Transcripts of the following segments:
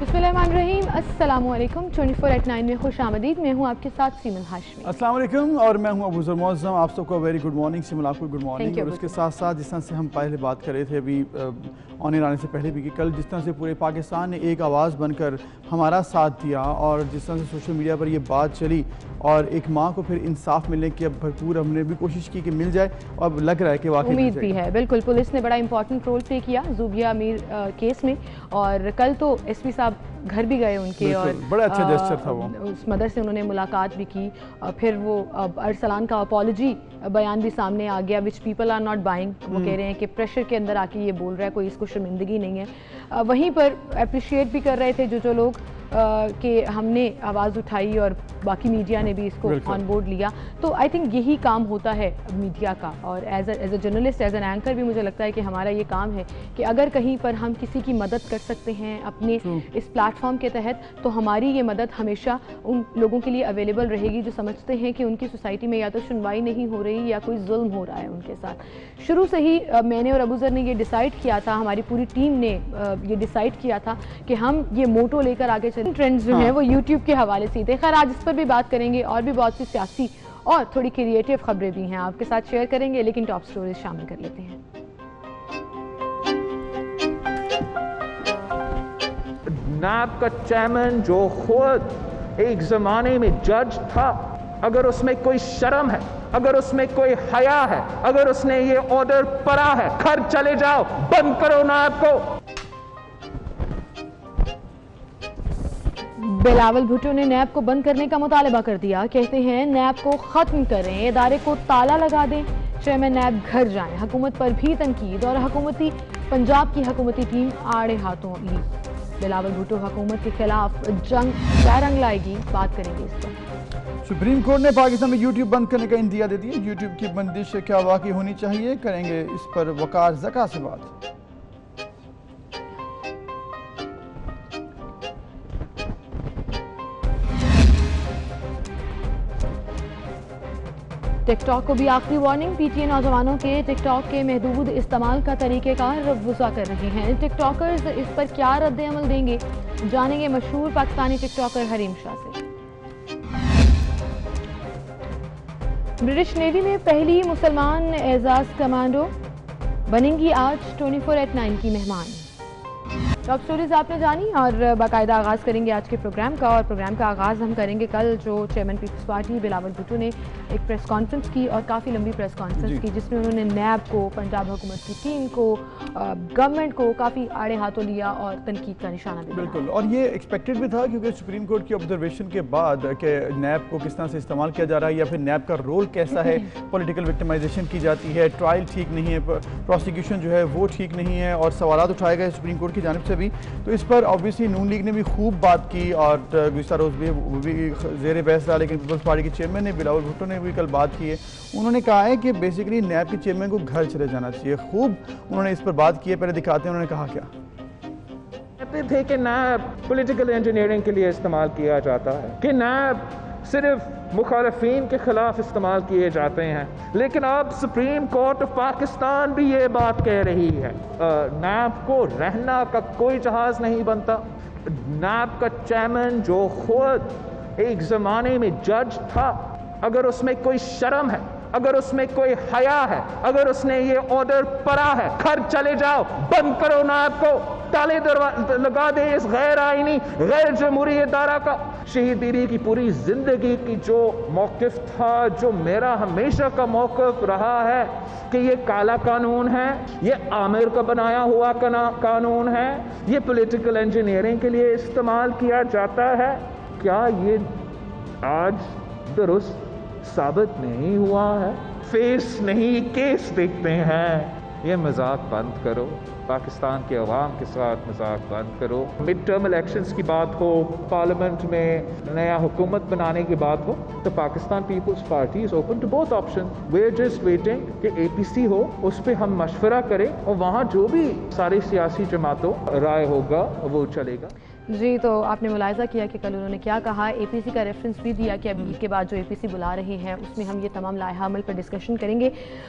बिस्मिल्लाहिर्रहमानिर्रहीम, अस्सलामुअलैकुम। 24/9 में खुश आमदीद। मैं हूँ आपके साथ सीमन हाशमी। अस्सलाम वालेकुम और मैं हूँ अबूज़र मौज़म। आप सबको वेरी गुड मॉर्निंग। सीमन आपको गुड मॉर्निंग। और उसके साथ साथ जिस तरह से हम पहले बात कर रहे थे अभी ऑन एयर आने से पहले भी कि कल जिस तरह से पूरे पाकिस्तान ने एक आवाज़ बनकर हमारा साथ दिया और जिस तरह से सोशल मीडिया पर ये बात चली और एक माँ को फिर इंसाफ मिलने की अब भरपूर हमने भी कोशिश की कि मिल जाए और अब लग रहा है कि वाकई उम्मीद भी है। बिल्कुल, पुलिस ने बड़ा इंपॉर्टेंट रोल प्ले किया ज़ूबिया अमीर केस में और कल तो एसपी साहब घर भी गए उनके और बड़ा अच्छा जेस्चर था वो। उस मदर से उन्होंने मुलाकात भी की और फिर वो अरसलान का अपॉलॉजी बयान भी सामने आ गया, which people are not buying. वो कह रहे हैं कि प्रेशर के अंदर आके ये बोल रहा है, कोई इसको शर्मिंदगी नहीं है। वहीं पर अप्रिशिएट भी कर रहे थे जो लोग कि हमने आवाज़ उठाई और बाकी मीडिया ने भी इसको ऑन बोर्ड लिया। तो आई थिंक यही काम होता है मीडिया का और as a journalist, as an anchor भी मुझे लगता है कि हमारा ये काम है कि अगर कहीं पर हम किसी की मदद कर सकते हैं अपने इस प्लेटफॉर्म के तहत, तो हमारी ये मदद हमेशा उन लोगों के लिए अवेलेबल रहेगी जो समझते हैं कि उनकी सोसाइटी में या तो सुनवाई नहीं हो रही या कोई जुल्म हो रहा है उनके साथ। शुरू से ही मैंने और अबूज़र ने ये डिसाइड किया था, हमारी पूरी टीम ने ये डिसाइड किया था कि हम ये मोटो लेकर आगे चलें। ट्रेंड्स जो हैं वो यूट्यूब के हवाले से थे। खैर आज इस पर भी बात करेंगे और भी बहुत सी सियासी और थोड़ी क्रिएटिव खबरें भी हैं आपके साथ शेयर करेंगे, लेकिन टॉप स्टोरीज शामिल कर लेते हैं। नैब का चेयरमैन जो खुद एक जमाने में जज था, अगर उसमें कोई शर्म है, अगर उसमें कोई हया है, अगर उसने ये ऑर्डर पढ़ा है, घर चले जाओ, बंद करो नैब को। बिलावल भुट्टो ने नैब को बंद करने का मुतालबा कर दिया। कहते हैं नैब को खत्म करें, इदारे को ताला लगा दें, चेयरमैन नैब घर जाएं। हुकूमत पर भी तनकीद और पंजाब की हुकूमती टीम आड़े हाथों ली। बिलावल भुट्टो हुकूमत के खिलाफ जंग क्या रंग लाएगी, बात करेंगे इस पर। सुप्रीम कोर्ट ने पाकिस्तान में यूट्यूब बंद करने का इंदिया दे दिया। यूट्यूब की बंदिश क्या वाकई होनी चाहिए, करेंगे इस पर वकार ज़का से बात। टिकटॉक को भी आखिरी वार्निंग। पीटीए नौजवानों के टिकटॉक के महदूद इस्तेमाल का तरीक़ेकार रवुसा कर रहे हैं। टिकटॉकर्स इस पर क्या रद्द अमल देंगे, जानेंगे मशहूर पाकिस्तानी टिकटॉकर हरीम शाह से। ब्रिटिश नेवी में पहली मुसलमान एजाज कमांडो बनेंगी आज 24/9 की मेहमान। टॉप स्टोरीज आपने जानी और बाकायदा आगाज़ करेंगे आज के प्रोग्राम का। और प्रोग्राम का आगाज़ हम करेंगे कल जो चेयरमैन पीपल्स पार्टी बिलावल भुट्टो ने एक प्रेस कॉन्फ्रेंस की और काफ़ी लंबी प्रेस कॉन्फ्रेंस की, जिसमें उन्होंने नैब को, पंजाब हुकूमत की टीम को, गवर्नमेंट को काफ़ी आड़े हाथों लिया और तनकीद का निशाना भी। बिल्कुल, और ये एक्सपेक्टेड भी था क्योंकि सुप्रीम कोर्ट की ऑब्जर्वेशन के बाद कि नैब को किस तरह से इस्तेमाल किया जा रहा है या फिर नैब का रोल कैसा है, पॉलिटिकल विक्टिमाइजेशन की जाती है, ट्रायल ठीक नहीं है, प्रोसिक्यूशन जो है वो ठीक नहीं है और सवालात उठाए गए सुप्रीम कोर्ट की जानिब से भी। तो इस पर ऑब्वियसली नून लीग ने भी खूब बात की और गुज़श्ता रोज़ भी वो भी ज़ेर बहस रहा, लेकिन पीपल्स पार्टी के चेयरमैन ने बिलावल भुट्टो ने भी कल बात की है। उन्होंने कहा है कि बेसिकली नैब के चेयरमैन को घर चले जाना चाहिए। खूब उन्होंने इस पर बात की है, पहले दिखाते हैं उन्होंने कहा क्या। कहते थे कि नैब पॉलिटिकल इंजीनियरिंग के लिए इस्तेमाल किया जाता है, कि नैब सिर्फ मुखालफीन के खिलाफ इस्तेमाल किए जाते हैं, लेकिन अब सुप्रीम कोर्ट ऑफ पाकिस्तान भी ये बात कह रही है नैब को रहना का कोई जहाज नहीं बनता। नैब का चेयरमैन जो खुद एक जमाने में जज था, अगर उसमें कोई शर्म है, अगर उसमें कोई हया है, अगर उसने ये ऑर्डर पढ़ा है, घर चले जाओ, बंद करो नैब को, ताले लगा दे इस गैर आईनी गैर जमहूरी इदारा का। शहीद बीरी की पूरी जिंदगी की जो मौक़िफ़ था, जो मेरा हमेशा का मौक़िफ़ रहा है कि ये काला कानून है, ये आमिर का बनाया हुआ कानून है, ये पॉलिटिकल इंजीनियरिंग के लिए इस्तेमाल किया जाता है। क्या ये आज दुरुस्त साबित नहीं हुआ है? फेस नहीं केस देखते हैं। ये मजाक बंद करो, पाकिस्तान के अवाम के साथ मजाक बंद करो। मिड टर्म इलेक्शंस की बात हो, पार्लियामेंट में नया हुकूमत बनाने की बात हो, तो Pakistan Peoples Party is open to both option. We are just waiting कि APC हो, उस पर हम मशवरा करें और वहाँ जो भी सारी सियासी जमातों राय होगा वो चलेगा। जी, तो आपने मुलाहिज़ा किया कि कल उन्होंने क्या कहा, एपीसी का रेफरेंस भी दिया कि अभी के बाद जो एपीसी बुला रहे हैं उसमें हम ये तमाम लाइहा अमल पर डिस्कशन करेंगे।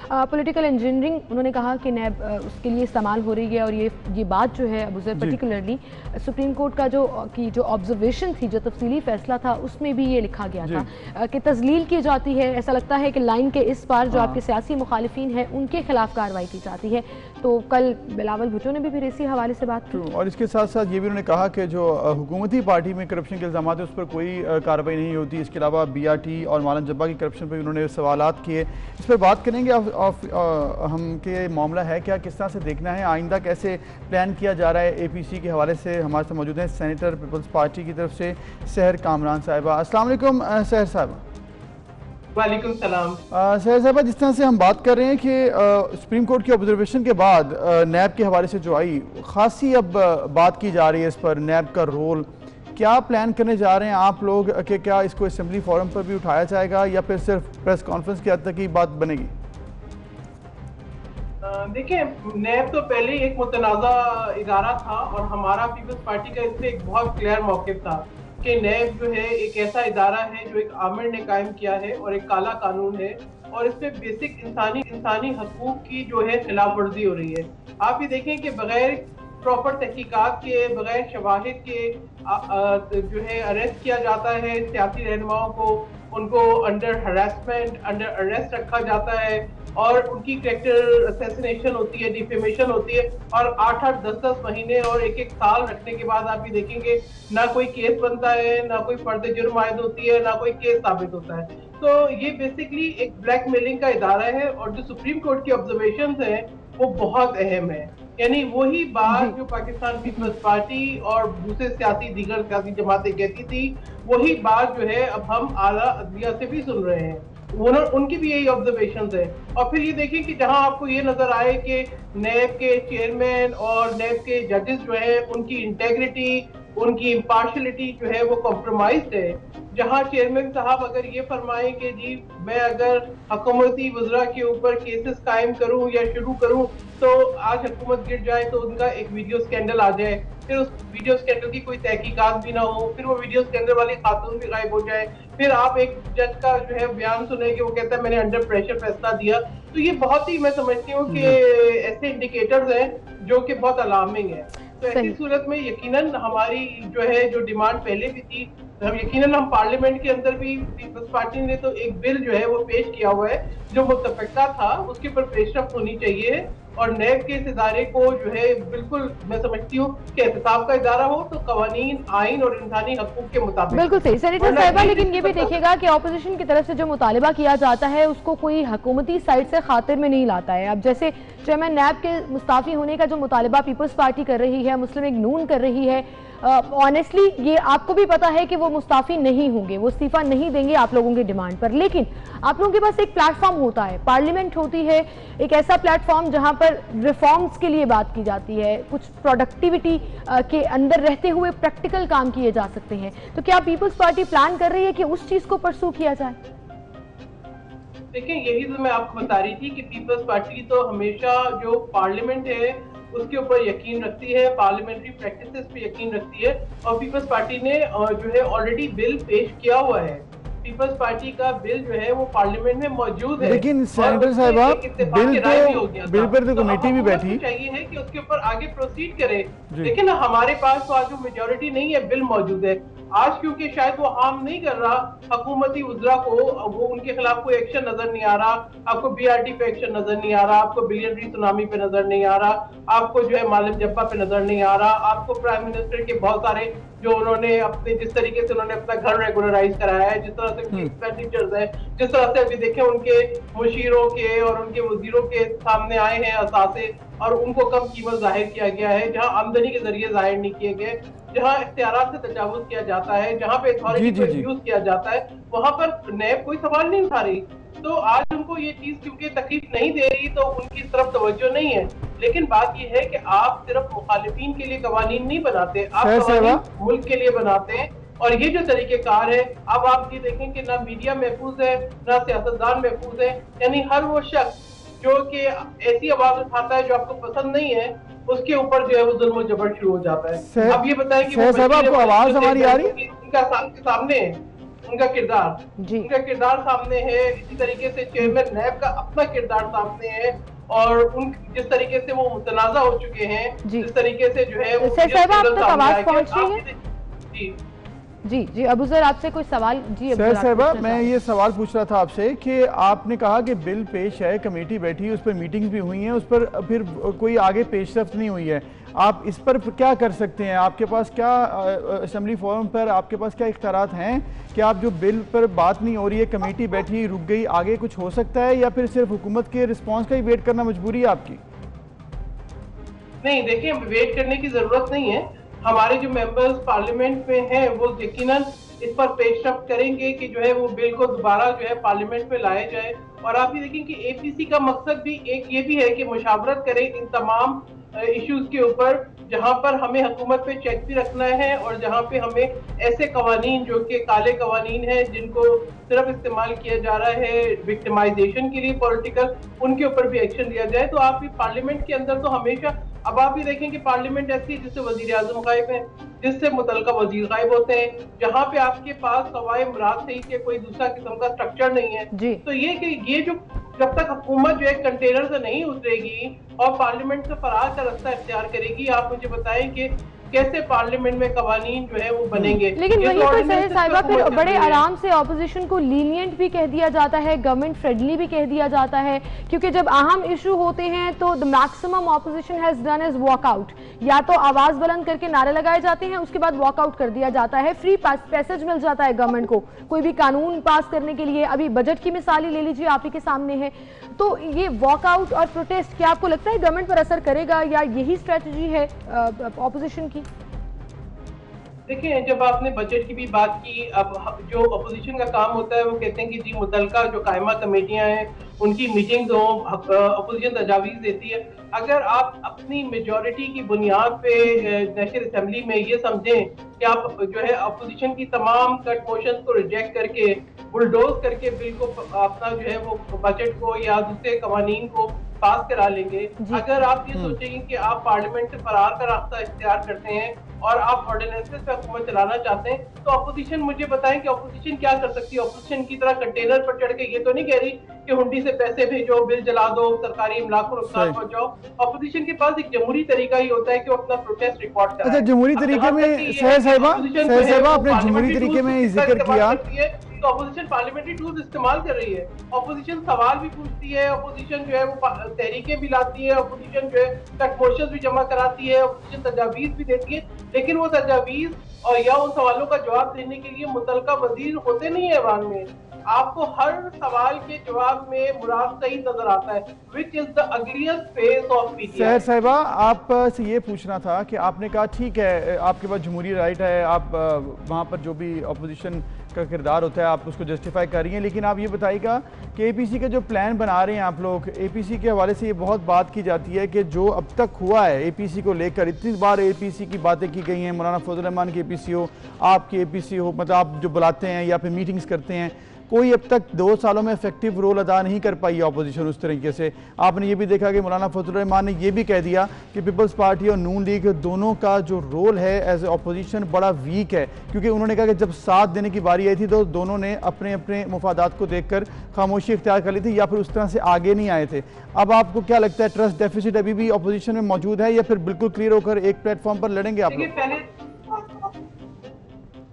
पॉलिटिकल इंजीनियरिंग उन्होंने कहा कि नैब उसके लिए इस्तेमाल हो रही है, और ये बात जो है अबू ज़र पर्टिकुलरली सुप्रीम कोर्ट का जो ऑब्जर्वेशन थी, जो तफसीली फैसला था, उसमें भी ये लिखा गया था कि तजलील की जाती है। ऐसा लगता है कि लाइन के इस पार जो आपके सियासी मुखालिफिन हैं उनके खिलाफ कार्रवाई की जाती है। तो कल बिलावल भुट्टो ने भी इसी हवाले से बात की, और इसके साथ साथ ये भी उन्होंने कहा कि जो हुकूमती पार्टी में करप्शन के इल्ज़ाम है उस पर कोई कार्रवाई नहीं होती। इसके अलावा बीआरटी और मालन जब्बा की करप्शन पर उन्होंने सवालात किए। इस पर बात करेंगे। हम के मामला है क्या, किस तरह से देखना है, आइंदा कैसे प्लान किया जा रहा है एपीसी के हवाले से हमारे साथ मौजूद हैं सेनेटर पीपल्स पार्टी की तरफ से सहर कामरान साहिबा। अस्सलाम वालेकुम सहर साहिबा। वालेकुम सलाम। सहर साहिबा, जिस तरह से हम बात कर रहे हैं कि सुप्रीम कोर्ट की ऑब्जर्वेशन के बाद नैब के हवाले से जो आई खासी अब बात की जा रही है इस पर, नैब का रोल क्या प्लान करने जा रहे हैं आप लोग, कि क्या इसको असेंबली फोरम पर भी उठाया जाएगा या फिर सिर्फ प्रेस कॉन्फ्रेंस की हद तक ही बात बनेगी? देखिए, नैब तो पहले एक मुतनाज़ा इदारा था और हमारा पीपल्स पार्टी का इसमें एक बहुत क्लियर मौक़िफ़ था कि नैब जो है एक ऐसा इदारा है जो एक आमिर ने कायम किया है और एक काला कानून है, और इसमें बेसिक इंसानी हकूक की जो है खिलाफ वर्जी हो रही है। आप ये देखें कि बगैर प्रॉपर तहकीकात के, बगैर शवाहिद के जो है अरेस्ट किया जाता है सियासी रहनुमाओं को, उनको अंडर हरासमेंट, अंडर अरेस्ट रखा जाता है और उनकी कैरेक्टर असैसिनेशन होती है, डिफेमेशन होती है, और 8-8, 10-10 महीने और 1-1 साल रखने के बाद आप भी देखेंगे ना कोई केस बनता है, ना कोई फर्द जुर्म आयद होती है, ना कोई केस साबित होता है। तो ये बेसिकली एक ब्लैकमेलिंग का इदारा है, और जो सुप्रीम कोर्ट की ऑब्जर्वेशंस हैं वो बहुत अहम है। यानी वही बात जो पाकिस्तान पीपल्स पार्टी और दूसरे दीगर सियासी जमातें कहती थी, वही बात जो है अब हम आला अदलिया से भी सुन रहे हैं। उनकी भी यही ऑब्जर्वेशंस है। और फिर ये देखिए कि जहां आपको ये नजर आए कि नैब के चेयरमैन और नैब के जजेस जो है उनकी इंटेग्रिटी, उनकी इम्पार्शलिटी जो है वो कॉम्प्रोमाइज्ड है, जहां चेयरमैन साहब अगर ये फरमाएं कि जी मैं अगर हुकूमती वज़रा के ऊपर केसेस कायम करूं या शुरू करूं तो आज हुकूमत गिर जाए, तो उनका एक वीडियो स्कैंडल आ जाए, फिर उस वीडियो स्कैंडल की कोई तहकीकात भी ना हो, फिर वो वीडियो स्कैंडल वाली खातून भी गायब हो जाए, फिर आप एक जज का जो है बयान सुने कि वो कहता है मैंने अंडर प्रेशर फैसला दिया। तो ये बहुत ही, मैं समझती हूँ कि ऐसे इंडिकेटर्स हैं जो कि बहुत अलार्मिंग है। तो ऐसी सूरत में यकीनन हमारी जो है जो डिमांड पहले भी थी, हम पार्लियामेंट के अंदर भी पीपल्स पार्टी ने तो एक बिल जो है वो पेश किया हुआ है जो मुतफ़क़ा था, उसके ऊपर पेशरफ्त होनी चाहिए, और नैब के इस इदारे को जो है बिल्कुल मैं समझती हूँ कि एहतसाब का इदारा हो तो कवानीन, आइन और इंसानी हकूक के मुताबिक। बिल्कुल सही सेनेटर साहिबा, लेकिन ये भी देखिएगा कि ऑपोजिशन की तरफ से जो मुतालिबा किया जाता है उसको कोई हुकूमती साइड से खातिर में नहीं लाता है। अब जैसे चेयरमैन नैब के मुस्ताफी होने का जो मुतालिबा पीपल्स पार्टी कर रही है, मुस्लिम लीग नून कर रही है, ऑनेस्टली ये आपको भी पता है कि वो मुस्ताफी नहीं होंगे, वो इस्तीफा नहीं देंगे आप लोगों की डिमांड पर, लेकिन आप लोगों के पास एक प्लेटफॉर्म होता है, पार्लियामेंट होती है, एक ऐसा प्लेटफॉर्म जहां पर रिफॉर्म्स के लिए बात की जाती है, कुछ प्रोडक्टिविटी के अंदर रहते हुए प्रैक्टिकल काम किए जा सकते हैं। तो क्या पीपल्स पार्टी प्लान कर रही है कि उस चीज को परसू किया जाए? देखिए, यही तो मैं आपको बता रही थी कि पीपल्स पार्टी तो हमेशा जो पार्लियामेंट है उसके ऊपर यकीन रखती है, पार्लियामेंट्री प्रैक्टिसेस पे यकीन रखती है, और पीपल्स पार्टी ने जो है ऑलरेडी बिल पेश किया हुआ है। पीपल्स पार्टी का बिल जो है वो पार्लियामेंट में मौजूद है। लेकिन सेनेटर साहिबा बिल पर तो कमेटी भी बैठी, चाहिए है कि उसके ऊपर आगे प्रोसीड करे, लेकिन हमारे पास तो आज मेजोरिटी नहीं है, बिल मौजूद है। आज क्योंकि शायद वो हार्म नहीं कर रहा हुकूमती उजरा को, वो उनके खिलाफ कोई एक्शन नजर नहीं आ रहा, आपको बीआरटी पे एक्शन नजर नहीं आ रहा, आपको बिलियनरी सुनामी पे नजर नहीं आ रहा, आपको जो है मालिम जब्बा पे नजर नहीं आ रहा, आपको प्राइम मिनिस्टर के बहुत सारे जो उन्होंने अपने जिस तरीके से उन्होंने अपना घर रेगुलराइज कराया है, जिस तरह से उनकी एक्सपेंडिचर्स है, जिस तरह से अभी देखें उनके मुशीरों के और उनके वजीरों के सामने आए हैं असासे और उनको कम कीमत जाहिर किया गया है, जहां आमदनी के जरिए जाहिर नहीं किए गए, जहां इख्तियारात से तजावुज किया जाता है, जहां पे अथॉरिटी को यूज किया जाता है, वहां पर नैब कोई सवाल नहीं उठा रही। तो आज उनको ये चीज क्योंकि तकलीफ नहीं दे रही तो उनकी तरफ तवज्जो नहीं है। लेकिन बात ये है कि आप सिर्फ मुखालिफिन के लिए कवानीन नहीं बनाते, आप कवानीन मुल्क के लिए बनाते हैं, और ये जो तरीकेकार है, अब आप ये देखें कि ना मीडिया महफूज है, ना सियासतदान महफूज है, यानी हर वो शख्स जो कि ऐसी आवाज उठाता है जो आपको पसंद नहीं है, उसके ऊपर जो है वो जुल्म जबर शुरू हो जाता है। अब ये बताएं कि साहब आपको आवाज हमारी आ रही है? उनका सामने उनका किरदार सामने है, इसी तरीके से चेयरमैन नैब का अपना किरदार सामने है, और उन जिस तरीके से वो मुतनाज़ा हो चुके हैं, जिस तरीके से जो है वो आवाज पहुंच रही है। जी जी अबू सर आपसे कोई सवाल? जी सर साहबा मैं ये सवाल पूछ रहा था आपसे कि आपने कहा कि बिल पेश है, कमेटी बैठी है, उस पर मीटिंग्स भी हुई हैं, उस पर फिर कोई आगे पेशरफ्त नहीं हुई है, आप इस पर क्या कर सकते हैं? आपके पास क्या असेंबली फोरम पर आपके पास क्या इख्तियारात हैं कि आप जो बिल पर बात नहीं हो रही है, कमेटी बैठी रुक गई, आगे कुछ हो सकता है या फिर सिर्फ हुकूमत के रिस्पॉन्स का ही वेट करना मजबूरी है आपकी? नहीं देखिए, वेट करने की जरूरत नहीं है। हमारे जो मेंबर्स पार्लियामेंट में हैं वो यकीनन इस पर पेशरफ्त करेंगे कि जो है वो बिल को दोबारा जो है पार्लियामेंट में लाया जाए। और आप ये देखें कि एपीसी का मकसद भी एक ये भी है कि मुशावरत करें इन तमाम इश्यूज के ऊपर, जहां पर हमें हुकूमत पे चेक भी रखना है और जहां पे हमें ऐसे कवानीन जो कि काले कवानीन हैं जिनको सिर्फ इस्तेमाल किया जा रहा है विक्टिमाइजेशन के लिए पॉलिटिकल, उनके ऊपर भी एक्शन लिया जाए। तो आप पार्लियामेंट के अंदर तो हमेशा, अब आप ये देखें कि पार्लियामेंट ऐसी है जिससे वजीर आजम गायब है, जिससे मुतलका वजीर गायब होते हैं, जहां पे आपके पास सवाए मुराद सही के कोई दूसरा किस्म का स्ट्रक्चर नहीं है। तो ये जो जब तक हुकूमत जो है कंटेनर से नहीं उतरेगी और पार्लियामेंट से फरार का रास्ता इख्तियार करेगी, आप मुझे बताएं कि कैसे पार्लियामेंट में कवानीन जो है वो बनेंगे। लेकिन वही तो सर साहिबा फिर बड़े आराम से ऑपोजिशन को लीनियंट भी कह दिया जाता है, गवर्नमेंट फ्रेंडली भी कह दिया जाता है, क्योंकि जब अहम इशू होते हैं तो the maximum opposition has done is walkout, या तो आवाज बुलंद करके नारे लगाए जाते हैं, उसके बाद वॉकआउट कर दिया जाता है, फ्री पैसेज मिल जाता है गवर्नमेंट को कोई भी कानून पास करने के लिए। अभी बजट की मिसाल ही ले लीजिए, आप ही के सामने है। तो ये वॉकआउट और प्रोटेस्ट क्या आपको लगता है गवर्नमेंट पर असर करेगा, या यही स्ट्रेटजी है ऑपोजिशन की? देखिए, जब आपने बजट की भी बात की, अब जो अपोजिशन का काम होता है वो कहते हैं कि जी मुतलका जो कायमा कमेटियां हैं उनकी मीटिंग्स हो, अपोजिशन तजावीज़ देती है। अगर आप अपनी मेजॉरिटी की बुनियाद पे नेशनल असेंबली में ये समझें कि आप जो है अपोजिशन की तमाम कट मोशंस को रिजेक्ट करके बुलडोज करके बिल को अपना जो है वो बजट को या दूसरे कवानीन को पास करा लेंगे, अगर आप ये सोचेंगे कि आप पार्लियामेंट से फरार का रास्ता इख्तियार करते हैं और आप ऑर्डिनेंसेस पे हुकूमत चलाना चाहते हैं, तो अपोजिशन मुझे बताएं कि अपोजिशन क्या कर सकती है? अपोजिशन की तरह कंटेनर पर चढ़ के ये तो नहीं कह रही कि हुंडी से पैसे भेजो, बिल जला दो, सरकारी इमलाक को नुकसान पहुंचाओ। अपोजिशन के पास एक जमहूरी तरीका ही होता है कि वो अपना प्रोटेस्ट रिकॉर्ड कराए। अच्छा, जमहूरी तरीके में सर साहिबा आपने जमहूरी तरीके में जिक्र किया, तो अपोजिशन पार्लियामेंट्री टूल्स इस्तेमाल कर रही है। अपोजिशन सवाल भी पूछती है, अपोजिशन जो है वो तहरीकें भी लाती है, अपोजिशन जो है कट मोशंस भी जमा कराती है, अपोजिशन तजावीज भी देती है, लेकिन वो तजावीज और या उन सवालों का जवाब देने के लिए मुतलका वजीर होते नहीं है ऐवान में। आपको हर सवाल के जवाब में मुराद सही नजर आता है, which is the ugliest face of PTI। सहर साहिबा आपसे ये पूछना था कि आपने कहा ठीक है आपके पास जमहूरी राइट है, आप वहाँ पर जो भी अपोजिशन का किरदार होता है आप उसको जस्टिफाई कर रही हैं, लेकिन आप ये बताइएगा कि एपीसी का जो प्लान बना रहे हैं आप लोग, एपीसी के हवाले से ये बहुत बात की जाती है कि जो अब तक हुआ है एपीसी को लेकर, इतनी बार एपीसी की बातें की गई हैं, मौलाना फजल रहमान की एपीसी हो, आपकी एपीसी हो, मतलब आप जो बुलाते हैं या फिर मीटिंग्स करते हैं, कोई अब तक 2 सालों में इफेक्टिव रोल अदा नहीं कर पाई है अपोजिशन उस तरीके से। आपने ये भी देखा कि मौलाना फजल रहमान ने ये भी कह दिया कि पीपल्स पार्टी और नून लीग दोनों का जो रोल है एज ए अपोजिशन बड़ा वीक है, क्योंकि उन्होंने कहा कि जब साथ देने की बारी आई थी तो दोनों ने अपने अपने मुफादात को देखकर खामोशी इख्तियार कर ली थी या फिर उस तरह से आगे नहीं आए थे। अब आपको क्या लगता है, ट्रस्ट डेफिसिट अभी भी अपोजिशन में मौजूद है या फिर बिल्कुल क्लियर होकर एक प्लेटफॉर्म पर लड़ेंगे आप लोग?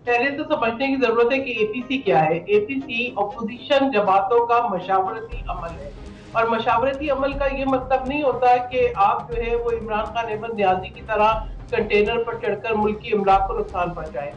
पहले तो समझने की जरूरत है कि एपीसी क्या है। एपीसी अपोजिशन जमातों का मशावरती अमल है, और मशावरती अमल का ये मतलब नहीं होता कि आप जो है वो इमरान खान अहमद न्याजी की तरह कंटेनर पर चढ़कर मुल्क की इमलाक को नुकसान पहुंचाए।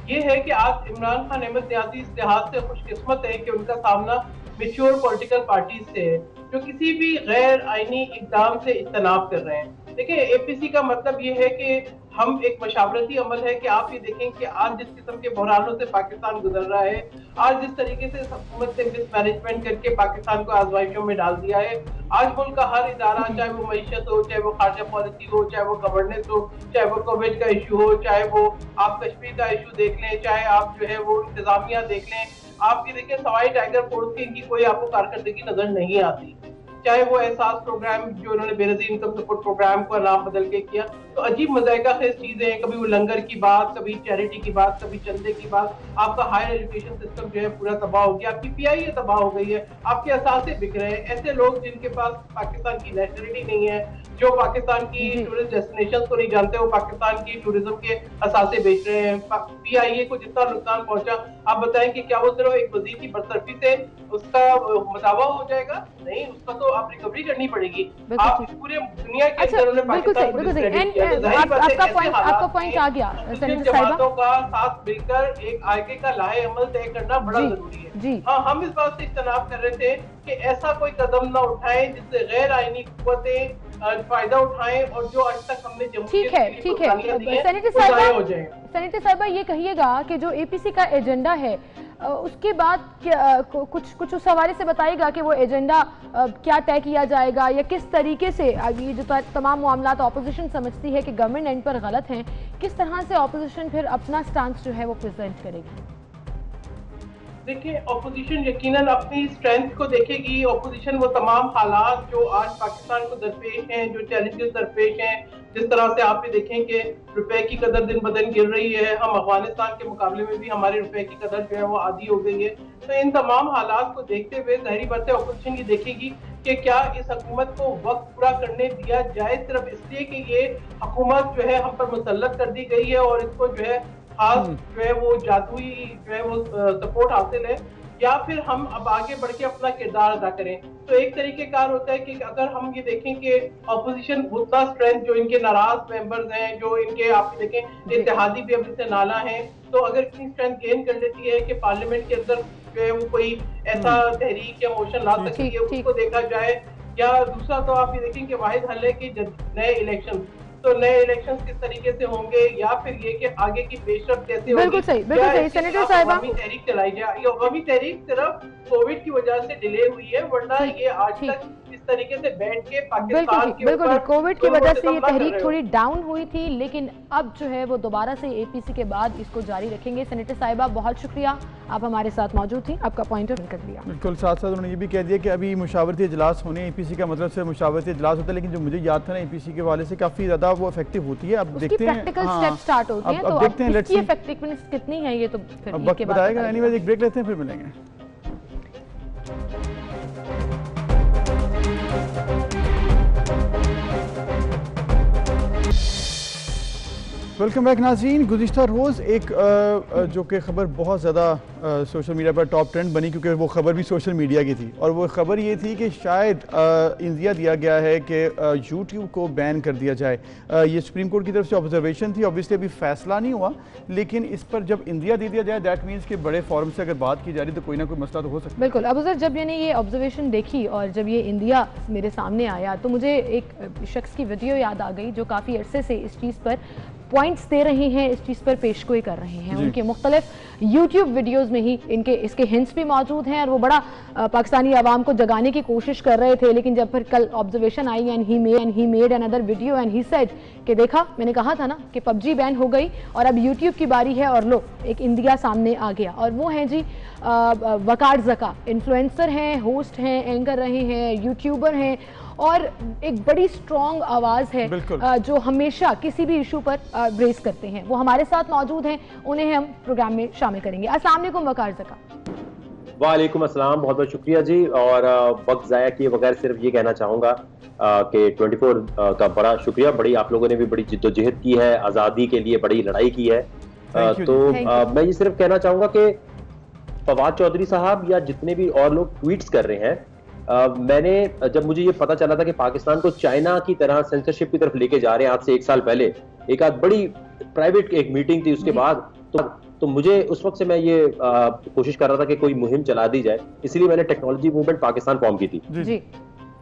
ये है कि आज इमरान खान अहमद न्याजी इस लिहाज से खुशकिस्मत है कि उनका सामना मेच्योर पॉलिटिकल पार्टीज से है जो किसी भी गैर आईनी इकदाम से इज्तनाब कर रहे हैं। देखिए, एपीसी का मतलब ये है कि हम एक मशावरती अमल है कि आप ये देखें कि आज जिस किस्म के बहरानों से पाकिस्तान गुजर रहा है, आज जिस तरीके से हुकूमत ने मिसमैनेजमेंट करके पाकिस्तान को आजमाइशों में डाल दिया है, आज मुल्क का हर इदारा, चाहे वो मईशत हो, चाहे वो खारजा पॉलिसी हो, चाहे वो गवर्नेंस हो, चाहे वो कोविड का इशू हो, चाहे वो आप कश्मीर का इशू देख लें, चाहे आप जो है वो इंतजामिया देख लें, आप ये देखें सवाई टाइगर फोर्स की इनकी कोई आपको कारकर्दगी नजर नहीं आती। चाहे वो एहसास प्रोग्राम जो उन्होंने बेनजीर इनकम सपोर्ट प्रोग्राम को नाम बदल के किया, तो अजीब मजायका खेज चीजें हैं। कभी वो लंगर की बात, कभी चैरिटी की बात, कभी चंदे की बात। आपका हायर एजुकेशन सिस्टम जो है पूरा तबाह हो गया, आपकी पीआईए तबाह हो गई है, आपके असासे बिक रहे हैं। ऐसे लोग जिनके पास पाकिस्तान की नेशनलिटी नहीं है, जो पाकिस्तान की टूरिस्ट डेस्टिनेशन को नहीं जानते, वो पाकिस्तान की टूरिज्म के असासे बेच रहे हैं। पीआईए को जितना नुकसान पहुंचा, आप बताएं कि क्या वो सिर्फ एक वजीर की बरतरफी से उसका मदावा हो जाएगा? नहीं, उसका तो आप रिकवरी करनी पड़ेगी। आप पूरे दुनिया के अंदर पाकिस्तान को डिस्क्रेडिट किया, तो जाहिर बात है आपका पॉइंट आ गया। जमातों का साथ मिलकर एक आगे का लाहे अमल तय करना बड़ा जरूरी है। हाँ, हम इस बात से इख्तलाफ कर रहे थे कि ऐसा कोई कदम ना उठाएं जिससे गैर आईनी कुव्वतें फायदा उठाएं और जो आज तक हमने ठीक है सेनेटर साहिबा ये कहिएगा कि जो एपीसी का एजेंडा है उसके बाद कुछ उस हवाले से बताइएगा कि वो एजेंडा क्या तय किया जाएगा, या किस तरीके से ये जो तमाम मामला ऑपोजिशन समझती है कि गवर्नमेंट एंड पर गलत हैं, किस तरह से ऑपोजिशन फिर अपना स्टांस जो है वो प्रेजेंट करेगी? देखिए, ऑपोजिशन यकीनन अपनी स्ट्रेंथ को देखेगी। ऑपोजिशन वो तमाम हालात जो आज पाकिस्तान को दरपेश हैं, जो चैलेंजेस दरपेश हैं, जिस तरह से आप भी देखें कि रुपए की कदर दिन ब दिन गिर रही है, हम अफगानिस्तान के मुकाबले में भी हमारे रुपए की कदर जो है वो आधी हो गई है। तो इन तमाम हालात को देखते हुए जाहिर बात है ऑपोजिशन ये देखेगी कि क्या इस हुकूमत को वक्त पूरा करने दिया जाए सिर्फ इसलिए कि ये हुकूमत जो है हम पर मुसल्लत कर दी गई है और इसको जो है खास जो है वो जादुई जो है वो सपोर्ट हासिल है, या फिर हम अब आगे बढ़ के अपना किरदार अदा करें। तो एक तरीकेकार होता है कि अगर हम ये देखें कि ऑपोजिशन उतना स्ट्रेंथ जो इनके नाराज मेंबर्स हैं, जो इनके आप देखें इत्तेहादी भी अभी से नाला है, तो अगर इतनी स्ट्रेंथ गेन कर लेती है कि पार्लियामेंट के अंदर जो है वो कोई ऐसा तहरीक या मोशन ला सकती है, उसको देखा जाए। या दूसरा तो आप ये देखें कि वाहिद हल है कि नए इलेक्शन, तो नए इलेक्शंस किस तरीके से होंगे, या फिर ये कि आगे की पेशरफ्त कैसे होगी। बिल्कुल सही सेनेटर साहिबा, तहरीक चलाई जाए। ये अवामी तहरीक सिर्फ कोविड की वजह से डिले हुई है, वरना ये आज तक इस तरीके से बैठ के पाकिस्तान के बिल्कुल कोविड की वजह से ये तहरीक थोड़ी डाउन हुई थी, लेकिन अब जो है वो दोबारा से एपीसी के बाद इसको जारी रखेंगे। सेनेटर साहिबा बहुत शुक्रिया, आप हमारे साथ मौजूद थी, आपका पॉइंट ऑफ कर दिया। बिल्कुल, साथ साथ उन्होंने ये भी कह दिया कि अभी मुशावरती इजलास होने, एपीसी का मतलब से मुशावरती इजलास होता है, लेकिन जो मुझे याद था ना एपीसी के हवाले से काफी ज्यादा वो इफेक्टिव होती है। अब देखते हैं प्रैक्टिकल स्टेप स्टार्ट होते हैं, तो देखते हैं इसकी इफेक्टिवनेस कितनी है, ये तो फिर वक्त बताएगा। एनीवेज एक ब्रेक लेते हैं, फिर मिलेंगे। वेलकम बैक नाज़रीन। गुज़िश्ता रोज़ एक जो कि ख़बर बहुत ज़्यादा सोशल मीडिया पर टॉप ट्रेंड बनी, क्योंकि वो ख़बर भी सोशल मीडिया की थी, और वो ख़बर ये थी कि शायद इंदिया दिया गया है कि यूट्यूब को बैन कर दिया जाए। ये सुप्रीम कोर्ट की तरफ से ऑब्जर्वेशन थी, ऑब्वियसली अभी फैसला नहीं हुआ, लेकिन इस पर जब इंदिया दे दिया जाए दैट मीन्स कि बड़े फॉरम से अगर बात की जा रही तो कोई ना कोई मसला तो हो सकता है। बिल्कुल। अब सर जब मैंने ये ऑब्जर्वेशन देखी और जब ये इंदिया मेरे सामने आया तो मुझे एक शख्स की वीडियो याद आ गई जो काफ़ी अरसे से इस चीज़ पर पॉइंट्स दे रहे हैं, इस चीज़ पर पेशगोई कर रहे हैं। उनके मुख्तलिफ यूट्यूब वीडियोज़ में ही इसके हिंट्स भी मौजूद हैं, और वो बड़ा पाकिस्तानी आवाम को जगाने की कोशिश कर रहे थे। लेकिन जब फिर कल observation I and he made another video and he said कि देखा, मैंने कहा था ना कि पबजी बैन हो गई और अब यूट्यूब की बारी है, और लो एक इंदिया सामने आ गया। और वो हैं जी वकार ज़का, इन्फ्लुएंसर हैं, होस्ट हैं, एंकर रहे हैं, यूट्यूबर हैं, और एक बड़ी स्ट्रॉन्ग आवाज़ है जो हमेशा किसी भी इशू पर रेस करते हैं। वो हमारे साथ मौजूद हैं, उन्हें हम प्रोग्राम में शामिल करेंगे। अस्सलाम वालेकुम वकार ज़का। वालेकुम अस्सलाम, बहुत बहुत शुक्रिया जी। और वक्त ज़ाया किए बगैर सिर्फ ये कहना चाहूँगा कि 24 का बड़ा शुक्रिया, बड़ी आप लोगों ने भी बड़ी जिद्दोजहद की है, आज़ादी के लिए बड़ी लड़ाई की है। तो मैं ये सिर्फ कहना चाहूँगा कि फवाद चौधरी साहब या जितने भी और लोग ट्वीट्स कर रहे हैं, मैंने जब मुझे ये पता चला था कि पाकिस्तान को चाइना की तरह सेंसरशिप की तरफ लेके जा रहे हैं, आज से 1 साल पहले एक आध बड़ी प्राइवेट एक मीटिंग थी, उसके बाद तो मुझे उस वक्त से मैं ये कोशिश कर रहा था कि कोई मुहिम चला दी जाए, इसलिए मैंने टेक्नोलॉजी मूवमेंट पाकिस्तान फॉर्म की थी। जी।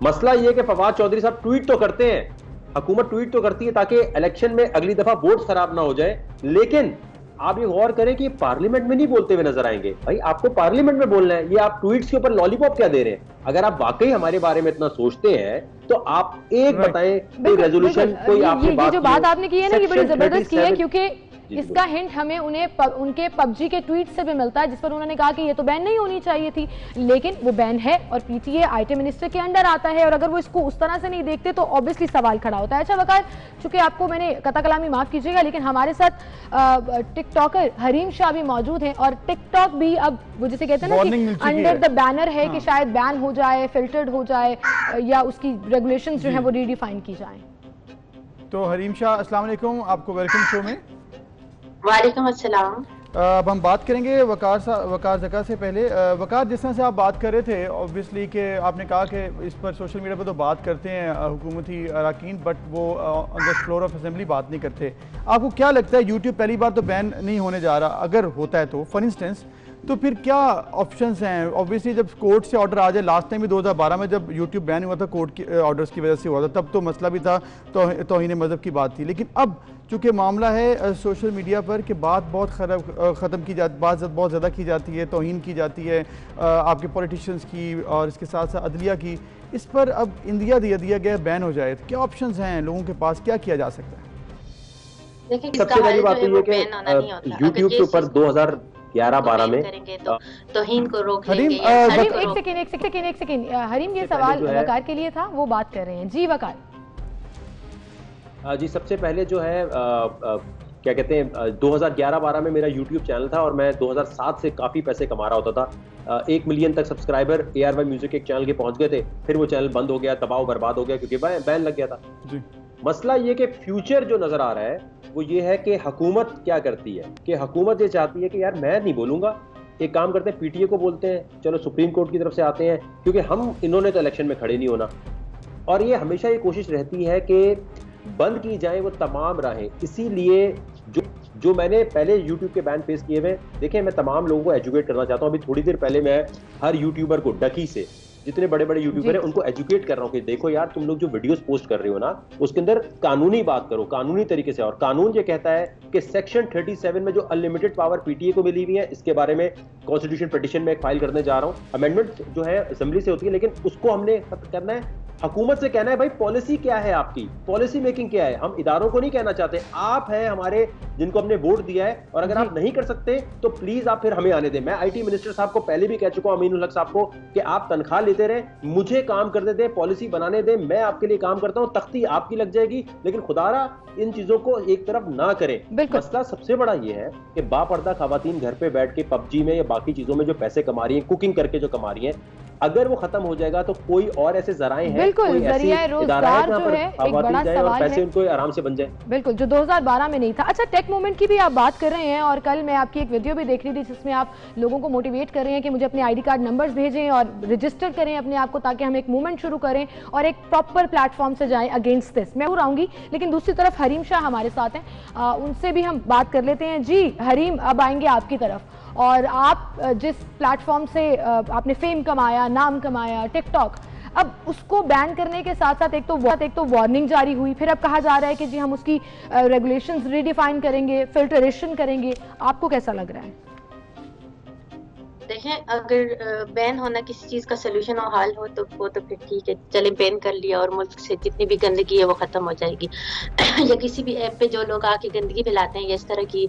मसला ये कि फवाद चौधरी साहब ट्वीट तो करते हैं, हुकूमत ट्वीट तो करती है ताकि इलेक्शन में अगली दफा वोट खराब ना हो जाए, लेकिन आप ये गौर करें कि पार्लियामेंट में नहीं बोलते हुए नजर आएंगे। भाई आपको पार्लियामेंट में बोलना है, ये आप ट्वीट्स के ऊपर लॉलीपॉप क्या दे रहे हैं? अगर आप वाकई हमारे बारे में इतना सोचते हैं तो आप एक बताएं, कोई रेजोल्यूशन, कोई आपने जो बात आपने की है ना, ये बड़ी जबरदस्त की है, क्योंकि इसका हिंट हमें उनके पबजी के ट्वीट से भी मिलता है, जिस पर उन्होंने कहा कि ये तो बैन नहीं होनी चाहिए थी, लेकिन वो बैन है और पीटीए आईटी मिनिस्टर के अंडर आता है, और अगर वो इसको उस तरह से नहीं देखते तो ऑब्वियसली सवाल खड़ा होता है। अच्छा वकार, चूंकि आपको मैंने कता कलामी माफ कीजिएगा, लेकिन हमारे साथ टिकटॉकर हरीम शाह भी मौजूद हैं, और टिकटॉक भी अब वो जिसे कहते हैं ना कि अंडर द बैनर है कि शायद बैन हो जाए, फिल्टर्ड हो जाए, या उसकी रेगुलेशंस जो है वो रीडिफाइन की जाए। तो हरीम शाह, अस्सलाम वालेकुम, आपको वेलकम शो में। वालेकुम अस्सलाम। अब हम बात करेंगे वकार ज़का से पहले। वकार, जिस तरह से आप बात कर रहे थे, ऑब्वियसली कि आपने कहा कि इस पर सोशल मीडिया पर तो बात करते हैं हुकूमती अरकान, बट वो on the floor of assembly बात नहीं करते। आपको क्या लगता है, यूट्यूब पहली बार तो बैन नहीं होने जा रहा, अगर होता है तो फॉर इंस्टेंस, तो फिर क्या ऑप्शंस हैं? ऑब्वियसली जब कोर्ट से ऑर्डर आ जाए, लास्ट टाइम भी 2012 में जब यूट्यूब बैन हुआ था कोर्ट के ऑर्डर्स की वजह से हुआ था, तब तो मसला भी था, तो तौहीन मज़हब की बात थी। लेकिन अब चूँकि मामला है सोशल मीडिया पर कि बात बहुत ख़त्म की जाती, बात बहुत ज़्यादा की जाती है, तौहीन की जाती है आपके पॉलिटिशियंस की और इसके साथ साथ अदलिया की, इस पर अब इंदिया दिया गया बैन हो जाए, तो क्या ऑप्शंस हैं लोगों के पास, क्या किया जा सकता है? सबसे पहली बात तो ये कि यूट्यूब के ऊपर 2011-12 में तौहीन को रोक लेंगे। एक सेकेंड हरीम, ये सवाल वकार के लिए था, वो बात कर रहे हैं। जी वकार जी, सबसे पहले जो है क्या कहते हैं, 2011-12 में मेरा YouTube चैनल था और मैं 2007 से काफ़ी पैसे कमा रहा होता था। 1 मिलियन तक सब्सक्राइबर ARY म्यूजिक एक चैनल के पहुंच गए थे, फिर वो चैनल बंद हो गया, तबाह बर्बाद हो गया क्योंकि बैन लग गया था जी। मसला ये कि फ्यूचर जो नज़र आ रहा है वो ये है कि हुकूमत क्या करती है, कि हुकूमत ये चाहती है कि यार मैं नहीं बोलूँगा, एक काम करते हैं पीटीए को बोलते हैं, चलो सुप्रीम कोर्ट की तरफ से आते हैं, क्योंकि हम इन्होंने तो इलेक्शन में खड़े नहीं होना, और ये हमेशा ये कोशिश रहती है कि बंद की जाए वो तमाम राहें। इसीलिए जो मैंने पहले YouTube के बैन फेस किए हुए, देखें मैं तमाम लोगों को एजुकेट करना चाहता हूँ। अभी थोड़ी देर पहले मैं हर यूट्यूबर को, डकी से जितने बड़े बड़े यूट्यूबर हैं उनको एजुकेट कर रहा हूँ कि देखो यार, तुम लोग जो वीडियोस पोस्ट कर रहे हो ना, उसके अंदर कानूनी बात करो, कानूनी तरीके से। और कानून ये कहता है कि सेक्शन 37 में जो अनलिमिटेड पावर पीटीए को मिली हुई है, इसके बारे में कॉन्स्टिट्यूशन पिटीशन में एक फाइल करने जा रहा हूँ। अमेंडमेंट जो है असेंबली से होती है, लेकिन उसको हमने करना है, हुकूमत से कहना है भाई पॉलिसी क्या है आपकी, पॉलिसी मेकिंग क्या है। हम इदारों को नहीं कहना चाहते, आप हैं हमारे जिनको हमने वोट दिया है, और अगर आप नहीं कर सकते तो प्लीज आप फिर हमें आने दें। मैं आईटी मिनिस्टर साहब को पहले भी कह चुका हूं, अमीनुल हक साहब को, कि आप तनख्वाह लेते रहे, मुझे काम करने दें, पॉलिसी बनाने दें, मैं आपके लिए काम करता हूं, तख्ती आपकी लग जाएगी, लेकिन खुदारा इन चीजों को एक तरफ ना करें। मसला सबसे बड़ा ये है कि बापर्दा खवातीन घर पे बैठ के पबजी में या बाकी चीजों में जो पैसे कमा रही है, कुकिंग करके जो कमा रही है, अगर वो खत्म हो जाएगा तो कोई और ऐसे जराए हैं, बिल्कुल जरिया रोजगार जो है एक बड़ा सवाल पैसे है, उनको आराम से बन जाए। बिल्कुल, जो 2012 में नहीं था। अच्छा, टेक मूवमेंट की भी आप बात कर रहे हैं, और कल मैं आपकी एक वीडियो भी देख रही थी जिसमें आप लोगों को मोटिवेट कर रहे हैं कि मुझे अपने आईडी कार्ड नंबर्स भेजें और रजिस्टर करें अपने आप को, ताकि हम एक मूवमेंट शुरू करें और एक प्रॉपर प्लेटफॉर्म से जाएं अगेंस्ट दिस। मैं आऊंगी, लेकिन दूसरी तरफ हरीम शाह हमारे साथ हैं, उनसे भी हम बात कर लेते हैं। जी हरीम, अब आएंगे आपकी तरफ, और आप जिस प्लेटफॉर्म से आपने फेम कमाया, नाम कमाया, टिकटॉक, अब उसको बैन करने के साथ साथ एक तो वार्निंग जारी हुई, फिर अब कहा जा रहा है कि जी हम उसकी रेगुलेशंस रीडिफाइन करेंगे, फिल्टरेशन करेंगे। आपको कैसा लग रहा है? देखें, अगर बैन होना किसी चीज का सोल्यूशन और हल हो तो वो तो फिर ठीक है, चले बैन कर लिया और मुल्क से जितनी भी गंदगी है वो खत्म हो जाएगी। या किसी भी ऐप पे जो लोग आके गंदगी फैलाते हैं या इस तरह की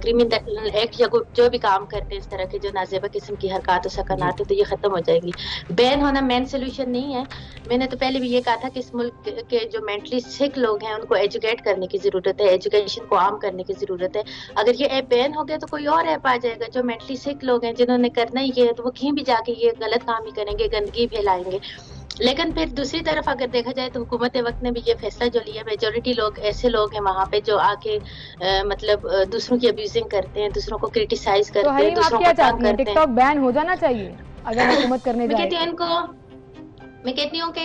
क्रिमिनल एक्ट या जो भी काम करते हैं, इस तरह के जो नाजेबा किस्म की हरकत सकनात है, तो ये खत्म हो जाएगी। बैन होना मेन सोल्यूशन नहीं है। मैंने तो पहले भी ये कहा था कि इस मुल्क के जो मेंटली सिक लोग हैं उनको एजुकेट करने की जरूरत है, एजुकेशन को आम करने की जरूरत है। अगर ये ऐप बैन हो गया तो कोई और ऐप आ जाएगा। जो मेंटली सिक लोग हैं जिन्होंने करना ही है तो वो कहीं भी जाके ये गलत काम ही करेंगे, गंदगी फैलाएंगे। लेकिन फिर दूसरी तरफ अगर देखा जाए तो हुकूमत वक्त ने भी ये फैसला जो लिया, मेजोरिटी लोग ऐसे लोग हैं वहाँ पे जो आके मतलब दूसरों की अब्यूजिंग करते हैं, दूसरों को क्रिटिसाइज करते हैं, दूसरों को तंग करते हैं। टिकटॉक बैन हो जाना चाहिए अगर हुकूमत करने जाए। मैं कहती हूँ कि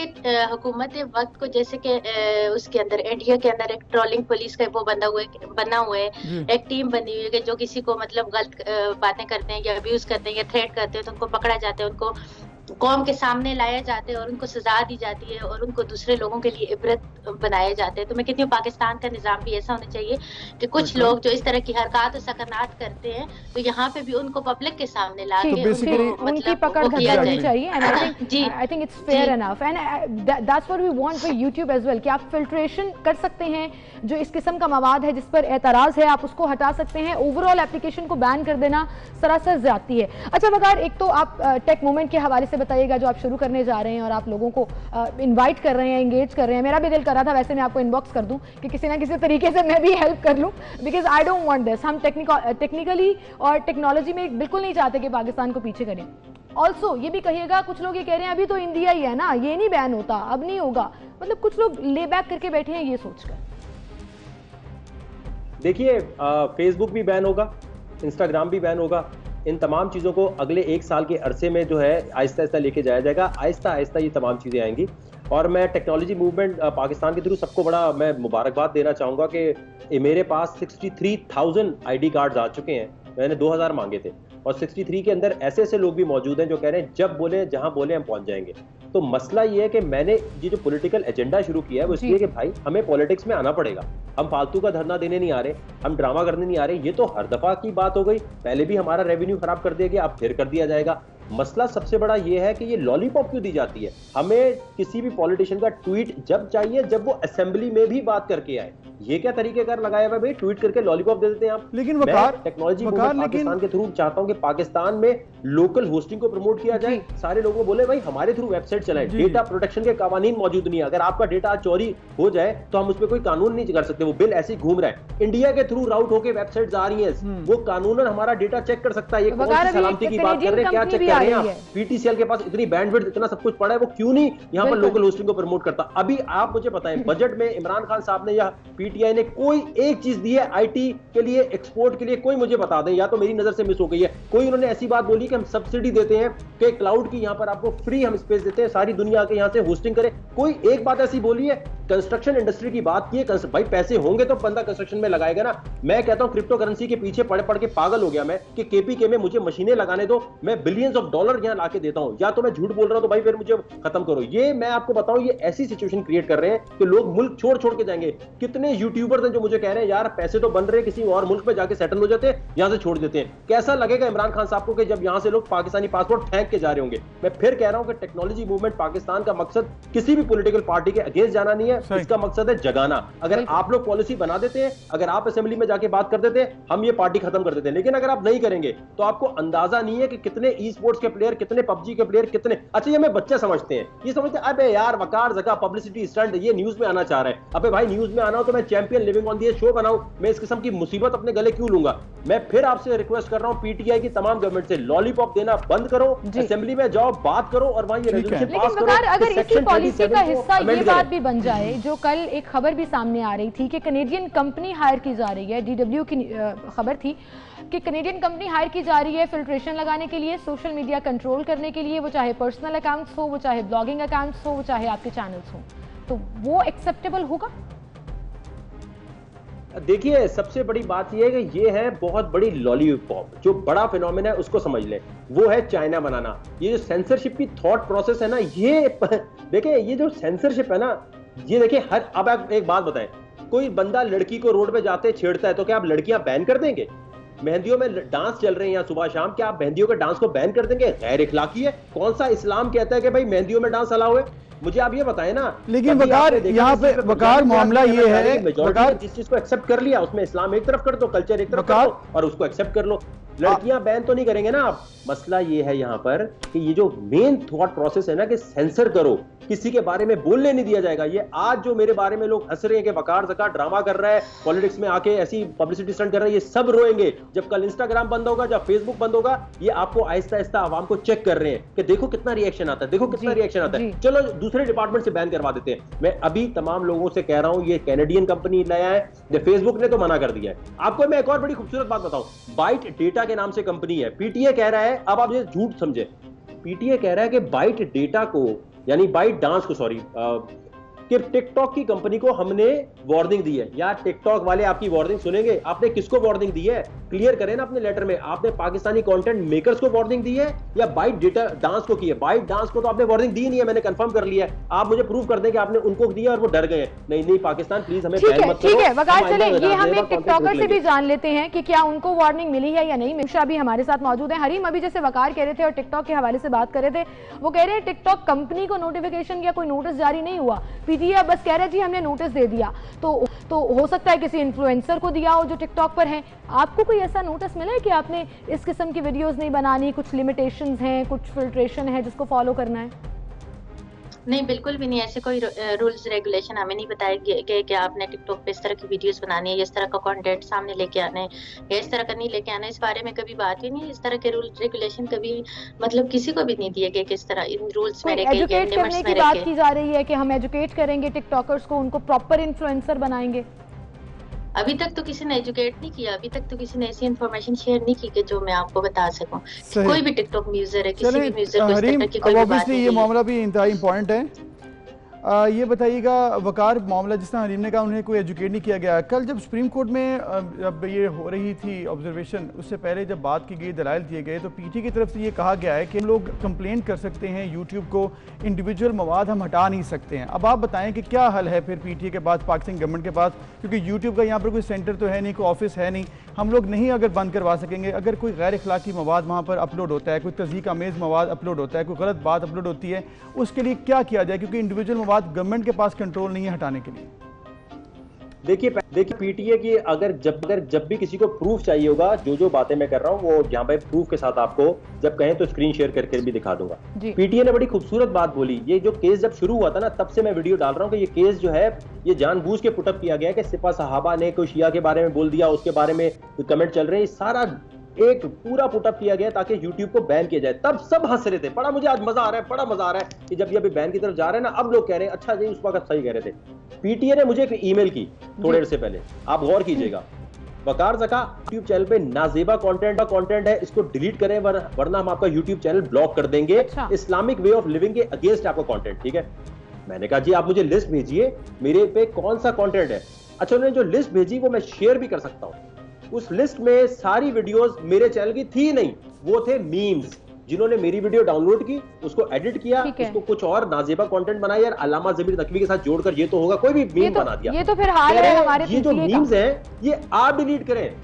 हुकूमत वक्त को जैसे कि उसके अंदर इंडिया के अंदर एक ट्रोलिंग पुलिस का वो बना हुआ है, एक टीम बनी हुई है कि जो किसी को मतलब गलत बातें करते हैं या अब्यूज करते हैं या थ्रेट करते हैं तो उनको पकड़ा जाता है, उनको कौम के सामने लाया जाता है और उनको सजा दी जाती है और उनको दूसरे लोगों के लिए इबरत बनाए जाते हैं। तो मैं कहती हूँ पाकिस्तान का निज़ाम भी ऐसा होना चाहिए कि कुछ लोग जो इस तरह की हरकत और सकनात करते हैं तो यहाँ पे भी उनको पब्लिक के सामने ला के उनकी पकड़ करनी चाहिए। And I think it's fair enough and that's what we want for YouTube as well कि आप फिल्ट्रेशन कर सकते हैं। जो इस किस्म का मवाद है जिस पर एतराज़ है आप उसको हटा सकते हैं। ओवरऑल एप्लीकेशन को बैन कर देना सरासर ज़्यादती है। अच्छा वकार, एक तो आप टेक मूवमेंट के हवाले से बताइएगा जो आप शुरू करने जा रहे हैं और आप लोगों को इनवाइट कर रहे हैं, एंगेज कर रहे हैं। मेरा भी दिल कर रहा था वैसे मैं आपको इनबॉक्स कर दूं कि किसी ना किसी तरीके से मैं भी हेल्प कर लूं, because I don't want this. हम टेक्निकली और टेक्नोलॉजी में बिल्कुल नहीं चाहते कि पाकिस्तान को पीछे करें। ऑल्सो ये भी कहिएगा, कुछ लोग ये कह रहे हैं अभी तो इंडिया ही है ना, ये नहीं बैन होता, अब नहीं होगा। मतलब कुछ लोग ले बैक करके बैठे हैं ये सोचकर। देखिए फेसबुक भी बैन होगा, इंस्टाग्राम भी बैन होगा। इन तमाम चीज़ों को अगले 1 साल के अरसे में जो है आहिस्ता आहिस्ता लेके जाया जाएगा। आहिस्ता आहिस्ता ये तमाम चीज़ें आएंगी और मैं टेक्नोलॉजी मूवमेंट पाकिस्तान के थ्रू सबको बड़ा मैं मुबारकबाद देना चाहूँगा कि मेरे पास 63,000 ID कार्ड्स आ चुके हैं। मैंने 2000 मांगे थे और 63 के अंदर ऐसे ऐसे लोग भी मौजूद हैं जो कह रहे हैं जब बोले जहां बोले हम पहुंच जाएंगे। तो मसला ये है कि मैंने ये जो पॉलिटिकल एजेंडा शुरू किया है वो इसलिए कि भाई हमें पॉलिटिक्स में आना पड़ेगा। हम फालतू का धरना देने नहीं आ रहे, हम ड्रामा करने नहीं आ रहे। ये तो हर दफा की बात हो गई, पहले भी हमारा रेवेन्यू खराब कर दिया गया, अब फिर कर दिया जाएगा। मसला सबसे बड़ा ये है कि ये लॉलीपॉप क्यों दी जाती है। हमें किसी भी पॉलिटिशियन का ट्वीट जब चाहिए जब वो असेंबली में भी बात करके आए। ये क्या तरीकेकार लगाया हुआ भाई, ट्वीट करके लॉलीपॉप दे देते हैं आप। लेकिन वकार टेक्नोलॉजी पाकिस्तान के थ्रू चाहता हूं कि पाकिस्तान में लोकल होस्टिंग को प्रमोट किया जाए। सारे लोगों को बोले भाई हमारे थ्रू वेबसाइट चलाएं। डेटा प्रोटेक्शन के कानून मौजूद नहीं है। अगर आपका डेटा चोरी हो जाए तो हम उस पर कोई कानून नहीं कर सकते, वो बिल ऐसे ही घूम रहा है। इंडिया के थ्रू राउट होकर वेबसाइट आ रही है, वो कानूनन हमारा डेटा चेक कर सकता है। ये कौन सी सलामती की बात कर रहे हैं, क्या चेक कर रहे हैं आप? पीटीसीएल के पास इतनी बैंडविड्थ इतना सब कुछ पड़ा है, वो क्यों नहीं यहाँ पर लोकल होस्टिंग को प्रमोट करता? अभी आप मुझे बताएं बजट में इमरान खान साहब ने या पीटीआई ने कोई एक चीज दी है आईटी के लिए, एक्सपोर्ट के लिए? कोई मुझे बता दें, या तो मेरी नजर से मिस हो गई है। कोई उन्होंने ऐसी बात बोली कि हम सब्सिडी देते हैं कि क्लाउड की यहाँ पर आपको फ्री हम स्पेस देते हैं, सारी दुनिया के यहाँ से होस्टिंग करे? कोई एक बात ऐसी बोली है? कंस्ट्रक्शन इंडस्ट्री की बात की है, भाई पैसे होंगे तो बंदा कंस्ट्रक्शन में लगाएगा ना। मैं कहता हूं क्रिप्टो करेंसी के पीछे पड़ पड़ के पागल हो गया मैं कि केपीके में मुझे मशीनें लगाने दो, मैं बिलियंस ऑफ डॉलर यहां लाके देता हूं, या तो मैं झूठ बोल रहा हूं तो भाई फिर मुझे खत्म करो। ये मैं आपको बताऊं, ये ऐसी सिचुएशन क्रिएट कर रहे हैं कि लोग मुल्क छोड़ छोड़ के जाएंगे। कितने यूट्यूबर्स हैं जो मुझे कह रहे हैं यार पैसे तो बन रहे हैं, किसी और मुल्क में जाके सेटल हो जाते हैं, यहां से छोड़ देते हैं। कैसा लगेगा इमरान खान साहब को कि जब यहां से लोग पाकिस्तानी पासपोर्ट फेंक के जा रहे होंगे? मैं फिर कह रहा हूं कि टेक्नोलॉजी मूवमेंट पाकिस्तान का मकसद किसी भी पॉलिटिकल पार्टी के अगेंस्ट जाना नहीं है, इसका मकसद है जगाना। अगर आप लोग पॉलिसी बना देते हैं, अगर आप असेंबली में जाके बात कर देते हैं, हम ये पार्टी खत्म कर देते हैं। लेकिन अगर आप नहीं करेंगे तो आपको अंदाजा नहीं है कि कितने ई स्पोर्ट्स के प्लेयर, कितने पबजी के प्लेयर, कितने अच्छा ये मैं बच्चे समझते हैं, ये समझते हैं अबे यार वकार जगह पब्लिसिटी स्टंट, ये न्यूज में आना चाह रहा है। अबे भाई न्यूज में आना हो तो मैं champion living on the show बनाऊं, मैं इस किस्म की मुसीबत अपने गले क्यों लूंगा? मैं फिर आपसे रिक्वेस्ट कर रहा हूं पीटीआई की तमाम गवर्नमेंट से, लॉलीपॉप देना बंद करो, असेंबली में जाओ, बात करो और वहां ये रेजोल्यूशन पास करो। अगर इसी पॉलिसी का हिस्सा ये बात भी बन जाए, जो कल एक खबर भी सामने आ रही थी कि कनेडियन कंपनी हायर की जा रही है, डीडब्ल्यू की खबर थी कि कनेडियन कंपनी हायर की जा रही है फिल्ट्रेशन लगाने के लिए, सोशल मीडिया कंट्रोल करने के लिए, वो चाहे पर्सनल अकाउंट्स हो, वो चाहे ब्लॉगिंग अकाउंट्स हो, वो चाहे आपके चैनल्स हो, तो वो एक्सेप्टेबल होगा? देखिए सबसे बड़ी बात यह है कि ये है बहुत बड़ी लॉलीपॉप, जो बड़ा फिनोमेना है उसको समझ लें, वो है चाइना बनाना। ये जो सेंसरशिप की थॉट प्रोसेस है ना, ये देखिए ये जो सेंसरशिप है ना, ये देखिए हर, अब आप एक बात बताएं, कोई बंदा लड़की को रोड पे जाते छेड़ता है तो क्या आप लड़कियां बैन कर देंगे? मेहंदियों में डांस चल रहे हैं यहाँ सुबह शाम, क्या आप मेहंदियों के डांस को बैन कर देंगे? गैर इखलाकी है। कौन सा इस्लाम कहता है कि भाई मेहंदियों में डांस अलाउ है? मुझे आप ये बताएं ना। लेकिन वकार यहाँ पे वकार मामला ये है, वकार जिस चीज को एक्सेप्ट कर लिया उसमें इस्लाम एक तरफ कर दो, कल्चर एक तरफ कर दो और उसको एक्सेप्ट कर लो। लड़कियां बैन तो नहीं करेंगे ना आप। मसला ये है यहाँ पर कि ये जो मेन थॉट प्रोसेस है ना कि सेंसर करो, किसी के बारे में बोलने नहीं दिया जाएगा। ये आज जो मेरे बारे में लोग हंस रहे हैं कि वकार ज़का ड्रामा कर रहा है, पॉलिटिक्स में आके ऐसी पब्लिसिटी स्टंट कर रहा है, ये सब रोएंगे जब कल इंस्टाग्राम बंद होगा, जब फेसबुक बंद होगा। ये आपको आहिस्ता आहिस्ता आवाम को चेक कर रहे हैं कि देखो कितना रिएक्शन आता है, देखो कितना रिएक्शन आता है, चलो दूसरे डिपार्टमेंट से बैन करवा देते हैं। मैं अभी तमाम लोगों से कह रहा हूं, ये कैनेडियन कंपनी लाया है, फेसबुक ने तो मना कर दिया है। आपको मैं एक और बड़ी खूबसूरत बात बताऊं, बाइट डेटा के नाम से कंपनी है, पीटीए कह रहा है, अब आप ये झूठ समझे, पीटीए कह रहा है कि बाइट डेटा को, यानी बाइट डांस को, सॉरी कि टिकटॉक की कंपनी को हमने वार्निंग दी है। यार टिकटॉक वाले आपकी वार्निंग सुनेंगे? आपने किसको वार्निंग दी है? क्लियर करें ना अपने लेटर में। आपने पाकिस्तानी कंटेंट मेकर्स को वार्निंग दी है या बाइट डेटा डांस को की है? बाइट डांस को तो आपने वार्निंग दी नहीं है, मैंने कंफर्म कर लिया है। आप मुझे प्रूव कर दें कि आपने उनको दिया और वो डर गए। नहीं पाकिस्तान प्लीज हमें बैन मत करो। ठीक है वकार, चले ये हम एक टिकटॉकर से भी जान लेते हैं कि क्या उनको वार्निंग मिली है या नहीं। मिशा भी हमारे साथ मौजूद है। हरीम, अभी जैसे वकार कह रहे थे और टिकटॉक के हवाले से बात कर रहे थे, वो कह रहे हैं टिकटॉक कंपनी को नोटिफिकेशन या कोई नोटिस जारी नहीं हुआ, पीटीआई बस कह रहे जी हमने नोटिस दे दिया। तो हो सकता है किसी इन्फ्लुएंसर को दिया हो जो टिकटॉक पर है। आपको कोई ऐसा नोटिस मिला है कि आपने इस किस्म की वीडियोस नहीं बनानी, कुछ लिमिटेशंस हैं, कुछ फिल्ट्रेशन है जिसको फॉलो करना है? नहीं, बिल्कुल भी नहीं। ऐसे कोई रूल्स रेगुलेशन हमें नहीं बताए गए कि आपने टिकटॉक पे इस तरह की वीडियोस बनानी है, इस तरह का कंटेंट सामने लेके आना है या इस तरह का नहीं लेके आना है। इस बारे में कभी बात ही नहीं। इस तरह के रूल रेगुलेशन कभी मतलब किसी को भी नहीं दिए गए कि इस तरह इन रूल्स में एजुकेट करने की बात की जा रही है कि हम एजुकेट करेंगे टिकटॉकर्स को, उनको प्रॉपर इन्फ्लुएंसर बनाएंगे। अभी तक तो किसी ने एजुकेट नहीं किया, अभी तक तो किसी ने ऐसी इन्फॉर्मेशन शेयर नहीं की कि जो मैं आपको बता सकूं। कोई भी टिकटॉक यूजर है, किसी भी यूजर को इस तरह की कोई बात नहीं। ये मामला भी इंतहाई इंपॉर्टेंट है। ये बताइएगा वकार, मामला जिस तरह हरीम ने कहा उन्हें कोई एजुकेट नहीं किया गया। कल जब सुप्रीम कोर्ट में जब ये हो रही थी ऑब्जर्वेशन, उससे पहले जब बात की गई, दलाइल दिए गए, तो पीटी की तरफ से ये कहा गया है कि हम लोग कंप्लेंट कर सकते हैं यूट्यूब को, इंडिविजुअल मवाद हम हटा नहीं सकते हैं। अब आप बताएं कि क्या हल है फिर पीटी के पास, पाकिस्तान गवर्नमेंट के पास, क्योंकि यूट्यूब का यहाँ पर कोई सेंटर तो है नहीं, कोई ऑफिस है नहीं, हम लोग नहीं अगर बंद करवा सकेंगे। अगर कोई गैर अखलाकी मवाद वहाँ पर अपलोड होता है, कोई तज़ीक आमेज़ मवाद अपलोड होता है, कोई गलत बात अपलोड होती है, उसके लिए क्या किया जाए? क्योंकि इंडिविजुअल मवाद गवर्नमेंट के पास कंट्रोल नहीं है हटाने के लिए। देखिए पीटीए की अगर जब भी किसी को प्रूफ चाहिए होगा, जो बातें मैं कर रहा हूँ वो यहाँ पे प्रूफ के साथ आपको जब कहें तो स्क्रीन शेयर करके भी दिखा दूंगा। पीटीए ने बड़ी खूबसूरत बात बोली। ये जो केस जब शुरू हुआ था ना, तब से मैं वीडियो डाल रहा हूँ कि ये केस जो है ये जानबूझ के पुटअप किया गया है कि सिपा सहाबा ने कोई शिया के बारे में बोल दिया, उसके बारे में कमेंट चल रहे हैं, सारा एक पूरा पुटअप किया गया ताकि YouTube को बैन किया जाए। तब सब हंस रहे थे, बड़ा मुझे आज मजा आ रहा है, बड़ा मजा आ रहा है कि जब ये अभी बैन की तरफ जा रहे हैं ना, अब लोग कह रहे हैं अच्छा जी उस वक्त सही कह रहे थे। पीटीए ने मुझे एक ईमेल की थोड़ी देर से पहले, आप गौर कीजिएगा। वकार ज़का यूट्यूब चैनल पे नाजेबा कंटेंट है, इसको डिलीट करें वरना हम आपका यूट्यूब चैनल ब्लॉक कर देंगे। इस्लामिक वे ऑफ लिविंग के अगेंस्ट आपका कंटेंट, ठीक है। मैंने कहा जी आप मुझे लिस्ट भेजिए मेरे पे कौन सा कंटेंट है। अच्छा, उन्होंने जो लिस्ट भेजी वो मैं शेयर भी कर सकता हूं। उस लिस्ट में सारी वीडियोस मेरे चैनल की थी नहीं, वो थे मीम्स। जिन्होंने मेरी वीडियो डाउनलोड की, उसको एडिट किया, उसको कुछ और नाजेबा कंटेंट बनाया, यार अल्लामा ज़मीर नकवी के साथ जोड़कर ये तो होगा, कोई भी मीम बना दिया। ये तो फिर हाल है हमारे ये जो मीम्स हैं ये आप डिलीट करें।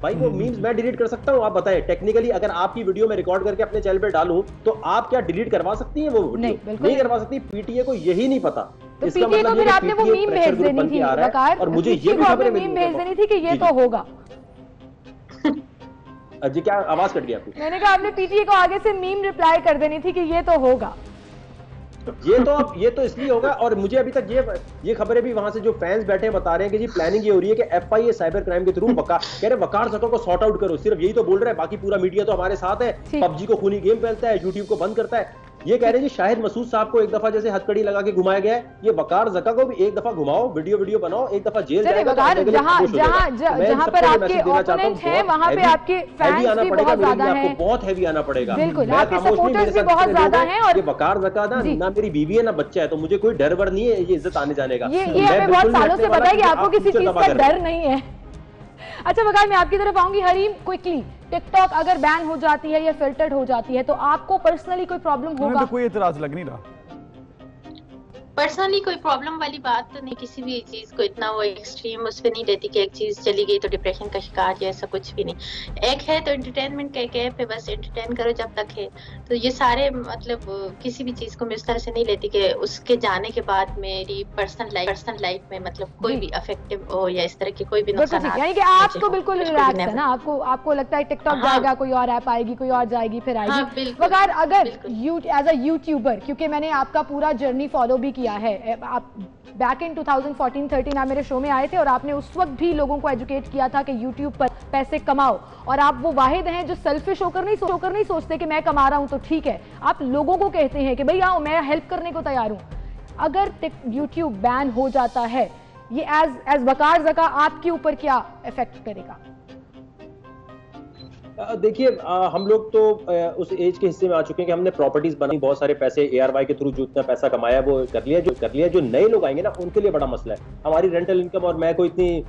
भाई वो मीम्स मैं डिलीट कर सकता हूं? आप बताएं टेक्निकली अगर आपकी वीडियो में रिकॉर्ड करके अपने चैनल पे डालूं तो आप क्या डिलीट करवा सकती हैं? वो नहीं करवा सकती। पीटीए को यही नहीं पता। तो इसका मतलब फिर आपने वो मीम भेज देनी थी और मुझे ये भी खबर मीम भेज देनी थी कि ये तो होगा। जी क्या आवाज कट गई आपकी? मैंने कहा आपने पीटीए को आगे से मीम रिप्लाई कर देनी थी कि ये तो होगा। ये तो इसलिए होगा। और मुझे अभी तक ये खबरें भी वहां से जो फैंस बैठे बता रहे हैं कि जी प्लानिंग ये हो रही है कि एफआईए साइबर क्राइम के थ्रू कह रहे वकार ज़का को सॉर्ट आउट करो। सिर्फ यही तो बोल रहे हैं, बाकी पूरा मीडिया तो हमारे साथ है। पबजी को खूनी गेम फैलता है, यूट्यूब को बंद करता है। ये कह रहे हैं जी शाहिद मसूद साहब को एक दफा जैसे हथकड़ी लगा के घुमाया गया है, ये वकार ज़का को भी एक दफा घुमाओ, वीडियो बनाओ, एक दफा जेल जाएगा। जहां पर आपके ओपोनेंट हैं वहां पे आपके फैंस भी बहुत ज्यादा हैं। आपको बहुत हैवी आना पड़ेगा। बिल्कुल, आपके सपोर्टर्स भी बहुत ज्यादा हैं। और ये वकार ज़का ना मेरी बीवी है ना बच्चा है, तो मुझे कोई डर वर नहीं है ये इज्जत आने जाने का। ये हमें बहुत सालों से पता है कि आपको किसी चीज का डर नहीं है। अच्छा वकार, मैं आपकी तरफ आऊंगी। हरीम, क्विकली, टिकटॉक अगर बैन हो जाती है या फिल्टर्ड हो जाती है तो आपको पर्सनली कोई प्रॉब्लम होगा? तो कोई एतराज लग नहीं रहा। पर्सनली कोई प्रॉब्लम वाली बात तो नहीं, किसी भी चीज को इतना वो एक्सट्रीम उस पर नहीं रहती कि एक चीज चली गई तो डिप्रेशन का शिकार या ऐसा कुछ भी नहीं। एक है तो एंटरटेनमेंट का एक ऐप है, बस एंटरटेन करो जब तक है। तो ये सारे मतलब किसी भी चीज को मैं उस तरह से नहीं लेती कि उसके जाने के बाद मेरी पर्सनल लाइफ में मतलब कोई भी अफेक्टिव हो या इस तरह की कोई भी नुकसान। यानी कि आप तो बिल्कुल रिलैक्स है ना, आपको लगता है टिकटॉक जाएगा, कोई और ऐप आएगी, कोई और जाएगी, फिर आएगी। वकार, अगर एज अ यूट्यूबर, क्योंकि मैंने आपका पूरा जर्नी फॉलो भी किया है, आप बैक इन 2014-13 आप मेरे शो में आए थे और आपने उस वक्त भी लोगों को एजुकेट किया था कि YouTube पर पैसे कमाओ, और आप वो वाहिद हैं जो सेल्फिश होकर नहीं सोचते कि मैं कमा रहा हूं तो ठीक है। आप लोगों को कहते हैं कि भाई आओ, मैं हेल्प करने को तैयार हूं। अगर YouTube बैन हो जाता है, ये एज वकार ज़का आपके ऊपर क्या इफेक्ट करेगा? देखिए हम लोग तो उस एज के हिस्से में आ चुके हैं कि हमने प्रॉपर्टीज बनाई, बहुत सारे पैसे ARY के थ्रू जो इतना पैसा कमाया वो कर लिया। जो नए लोग आएंगे ना उनके लिए बड़ा मसला है हमारी रेंटल इनकम, और मैं कोई इतनी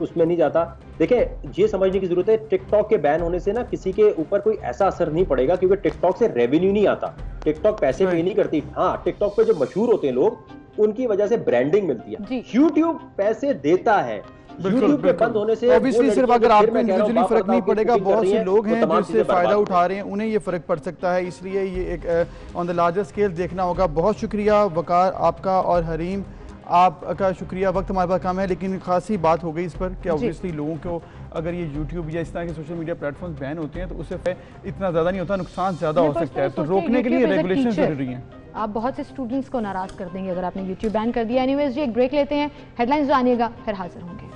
उसमें नहीं जाता। देखिए ये समझने की जरूरत है, टिकटॉक के बैन होने से ना किसी के ऊपर कोई ऐसा असर नहीं पड़ेगा, क्योंकि टिकटॉक से रेवेन्यू नहीं आता, टिकटॉक पैसे पे नहीं करती। हाँ, टिकटॉक पे जो मशहूर होते हैं लोग उनकी वजह से ब्रांडिंग मिलती है। यूट्यूब पैसे देता है, यूट्यूब के बंद होने से ऑब्वियसली सिर्फ अगर आपको इंडिविजुअली फर्क नहीं पड़ेगा, बहुत से लोग हैं जो इससे फायदा उठा रहे हैं, उन्हें ये फर्क पड़ सकता है, इसलिए ये एक ऑन द लार्जर स्केल देखना होगा। बहुत शुक्रिया वकार आपका और हरीम आपका शुक्रिया। वक्त हमारे पास कम है लेकिन खासी बात हो गई इस पर कि ऑब्वियसली लोगों को अगर ये यूट्यूब या इस तरह के सोशल मीडिया प्लेटफॉर्म्स बैन होते हैं तो उससे इतना ज़्यादा नहीं होता, नुकसान ज़्यादा हो सकता है, तो रोकने के लिए रेगुलेशन जरूरी है। आप बहुत से स्टूडेंट्स को नाराज कर देंगे अगर आपने यूट्यूब बैन कर दिया। एनीवेज जी, एक ब्रेक लेते हैं, हेडलाइंस जानिएगा, फिर हाजिर होंगे।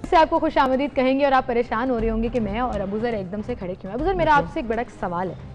इससे आपको खुशामदीद कहेंगे और आप परेशान हो रहे होंगे कि मैं और अबूजर एकदम से खड़े क्यों हैं। अबूजर, मेरा आपसे एक बड़ा सवाल है,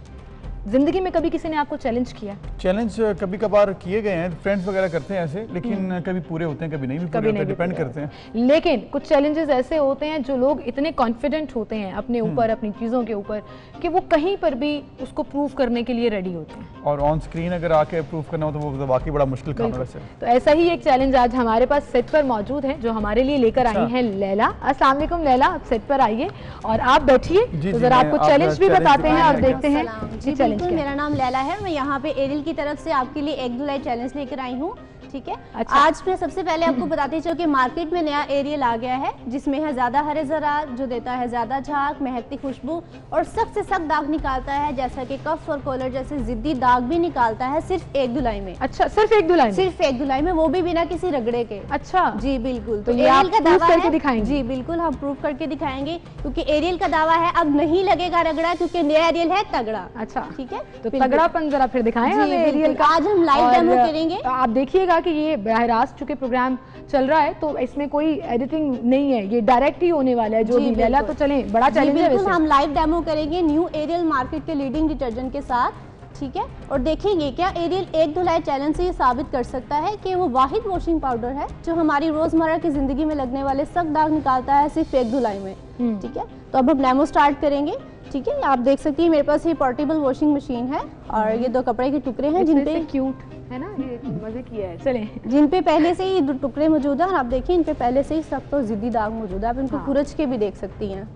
जिंदगी में कभी किसी ने आपको चैलेंज किया? चैलेंज कभी कभार किए गए हैं, फ्रेंड्स वगैरह करते हैं ऐसे, लेकिन कभी पूरे होते हैं कभी नहीं भी पूरे होते हैं, डिपेंड करते हैं। लेकिन कुछ चैलेंजेस ऐसे होते हैं जो लोग इतने कॉन्फिडेंट होते हैं अपने ऊपर, अपनी चीज़ों के ऊपर, कि वो कहीं पर भी उसको प्रूव करने के लिए रेडी होते हैं, और ऑन स्क्रीन अगर आके प्रूव करना हो तो वो वाकई बड़ा मुश्किल काम है वैसे। तो ऐसा ही एक चैलेंज आज हमारे पास सेट पर मौजूद है जो हमारे लिए लेकर आई हैं लैला। अस्सलाम वालेकुम लैला, आप सेट पर आइए और आप बैठिए, तो जरा आपको चैलेंज भी बताते हैं और देखते हैं जी चैलेंज। मेरा नाम लैला है, मैं यहाँ पे एरियल की तरफ से आपके लिए एक धुलाई चैलेंज लेकर आई हूँ, ठीक है। अच्छा। आज मैं सबसे पहले आपको बताती चलूं कि मार्केट में नया एरियल आ गया है जिसमें है ज्यादा हरे ज़रात, जो देता है ज्यादा झाग, महकती खुशबू और सख्त से सख्त दाग निकालता है, जैसा कि कफ और कॉलर जैसे जिद्दी दाग भी निकालता है सिर्फ एक धुलाई में। अच्छा, सिर्फ एक धुलाई में? सिर्फ एक धुलाई में, वो भी बिना किसी रगड़े के। अच्छा जी बिल्कुल। तो एरियल का दावा करके दिखाएंगे? जी बिल्कुल, हम प्रूव करके दिखाएंगे, क्योंकि एरियल का दावा है अब नहीं लगेगा रगड़ा, क्योंकि नया एरियल है तगड़ा। अच्छा ठीक है, तो तगड़ापन जरा फिर दिखाएं हमें एरियल का। आज हम लाइव डेमो करेंगे। आप देखिएगा कि ये बहरास्त चूंकि प्रोग्राम चल रहा है तो इसमें कोई एडिटिंग नहीं है, ये डायरेक्ट ही होने वाला है जो भी लैला। तो चलें, बड़ा चैलेंज है वैसे। हम लाइव डेमो करेंगे न्यू एरियल मार्केट के लीडिंग डिटर्जेंट के साथ, ठीक है, और देखेंगे क्या एरियल एक धुलाई चैलेंज से ये साबित कर सकता है कि वो वाहिद वॉशिंग पाउडर है जो हमारी रोजमर्रा की जिंदगी में लगने वाले सख्त दाग निकालता है सिर्फ एक धुलाई में। ठीक है, तो अब हम डेमो स्टार्ट करेंगे। ठीक है, आप देख सकती हैं मेरे पास ये पोर्टेबल वॉशिंग मशीन है और ये दो कपड़े के टुकड़े हैं जिन पे क्यूट है ना, ये मजे किया है। चलें, जिन पे पहले से ही टुकड़े मौजूद हैं और आप देखिए इन पे पहले से ही सख्त और जिद्दी दाग मौजूद है, आप इनको खुरच के भी देख सकती हैं।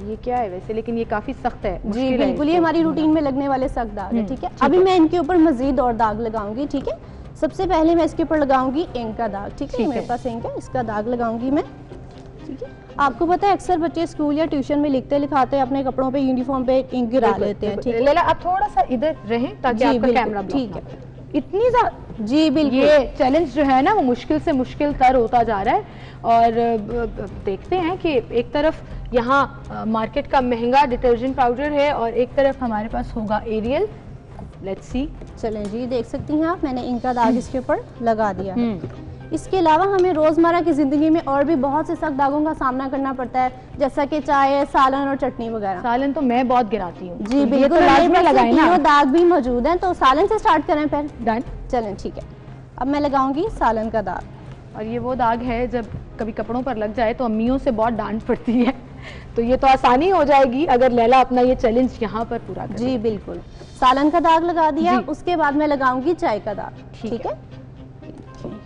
ये क्या है वैसे, लेकिन ये काफी सख्त है। जी बिल्कुल, ये हमारी रूटीन में लगने वाले सख्त दाग है। ठीक है, अभी मैं इनके ऊपर मजीद और दाग लगाऊंगी। ठीक है, सबसे पहले मैं इसके ऊपर लगाऊंगी इंक का दाग। ठीक है, मेरे पास इंक है, इसका दाग लगाऊंगी मैं। ठीक है, आपको पता है अक्सर बच्चे स्कूल या ट्यूशन में लिखते लिखाते अपने कपड़ों पे, यूनिफॉर्म पे इंक गिरा लेते हैं। ठीक है लैला, आप थोड़ा सा इधर रहें ताकि आपका कैमरा ठीक है। इतनी जी बिल्कुल, ये चैलेंज जो है ना वो मुश्किल से मुश्किल तर होता जा रहा है और देखते हैं कि एक तरफ यहाँ मार्केट का महंगा डिटर्जेंट पाउडर है और एक तरफ हमारे पास होगा एरियल। Let's see. चलें जी, देख सकती हैं आप, मैंने इनका दाग इसके ऊपर लगा दिया है। इसके अलावा हमें रोजमर्रा की जिंदगी में और भी बहुत से सख्त दागों का सामना करना पड़ता है, जैसा कि चाय, सालन और चटनी वगैरह। सालन तो मैं बहुत गिराती हूँ। जी बिल्कुल, तो दाग भी मौजूद हैं, तो सालन से स्टार्ट करें फिर। डन, चलें ठीक है। अब मैं लगाऊंगी सालन का दाग, और ये वो दाग है जब कभी कपड़ों पर लग जाए तो अम्मियों से बहुत डांट पड़ती है, तो ये तो आसानी हो जाएगी अगर लैला अपना ये चैलेंज यहाँ पर पूरा करे। जी बिल्कुल, सालन का दाग लगा दिया, उसके बाद मैं लगाऊंगी चाय का दाग। ठीक है,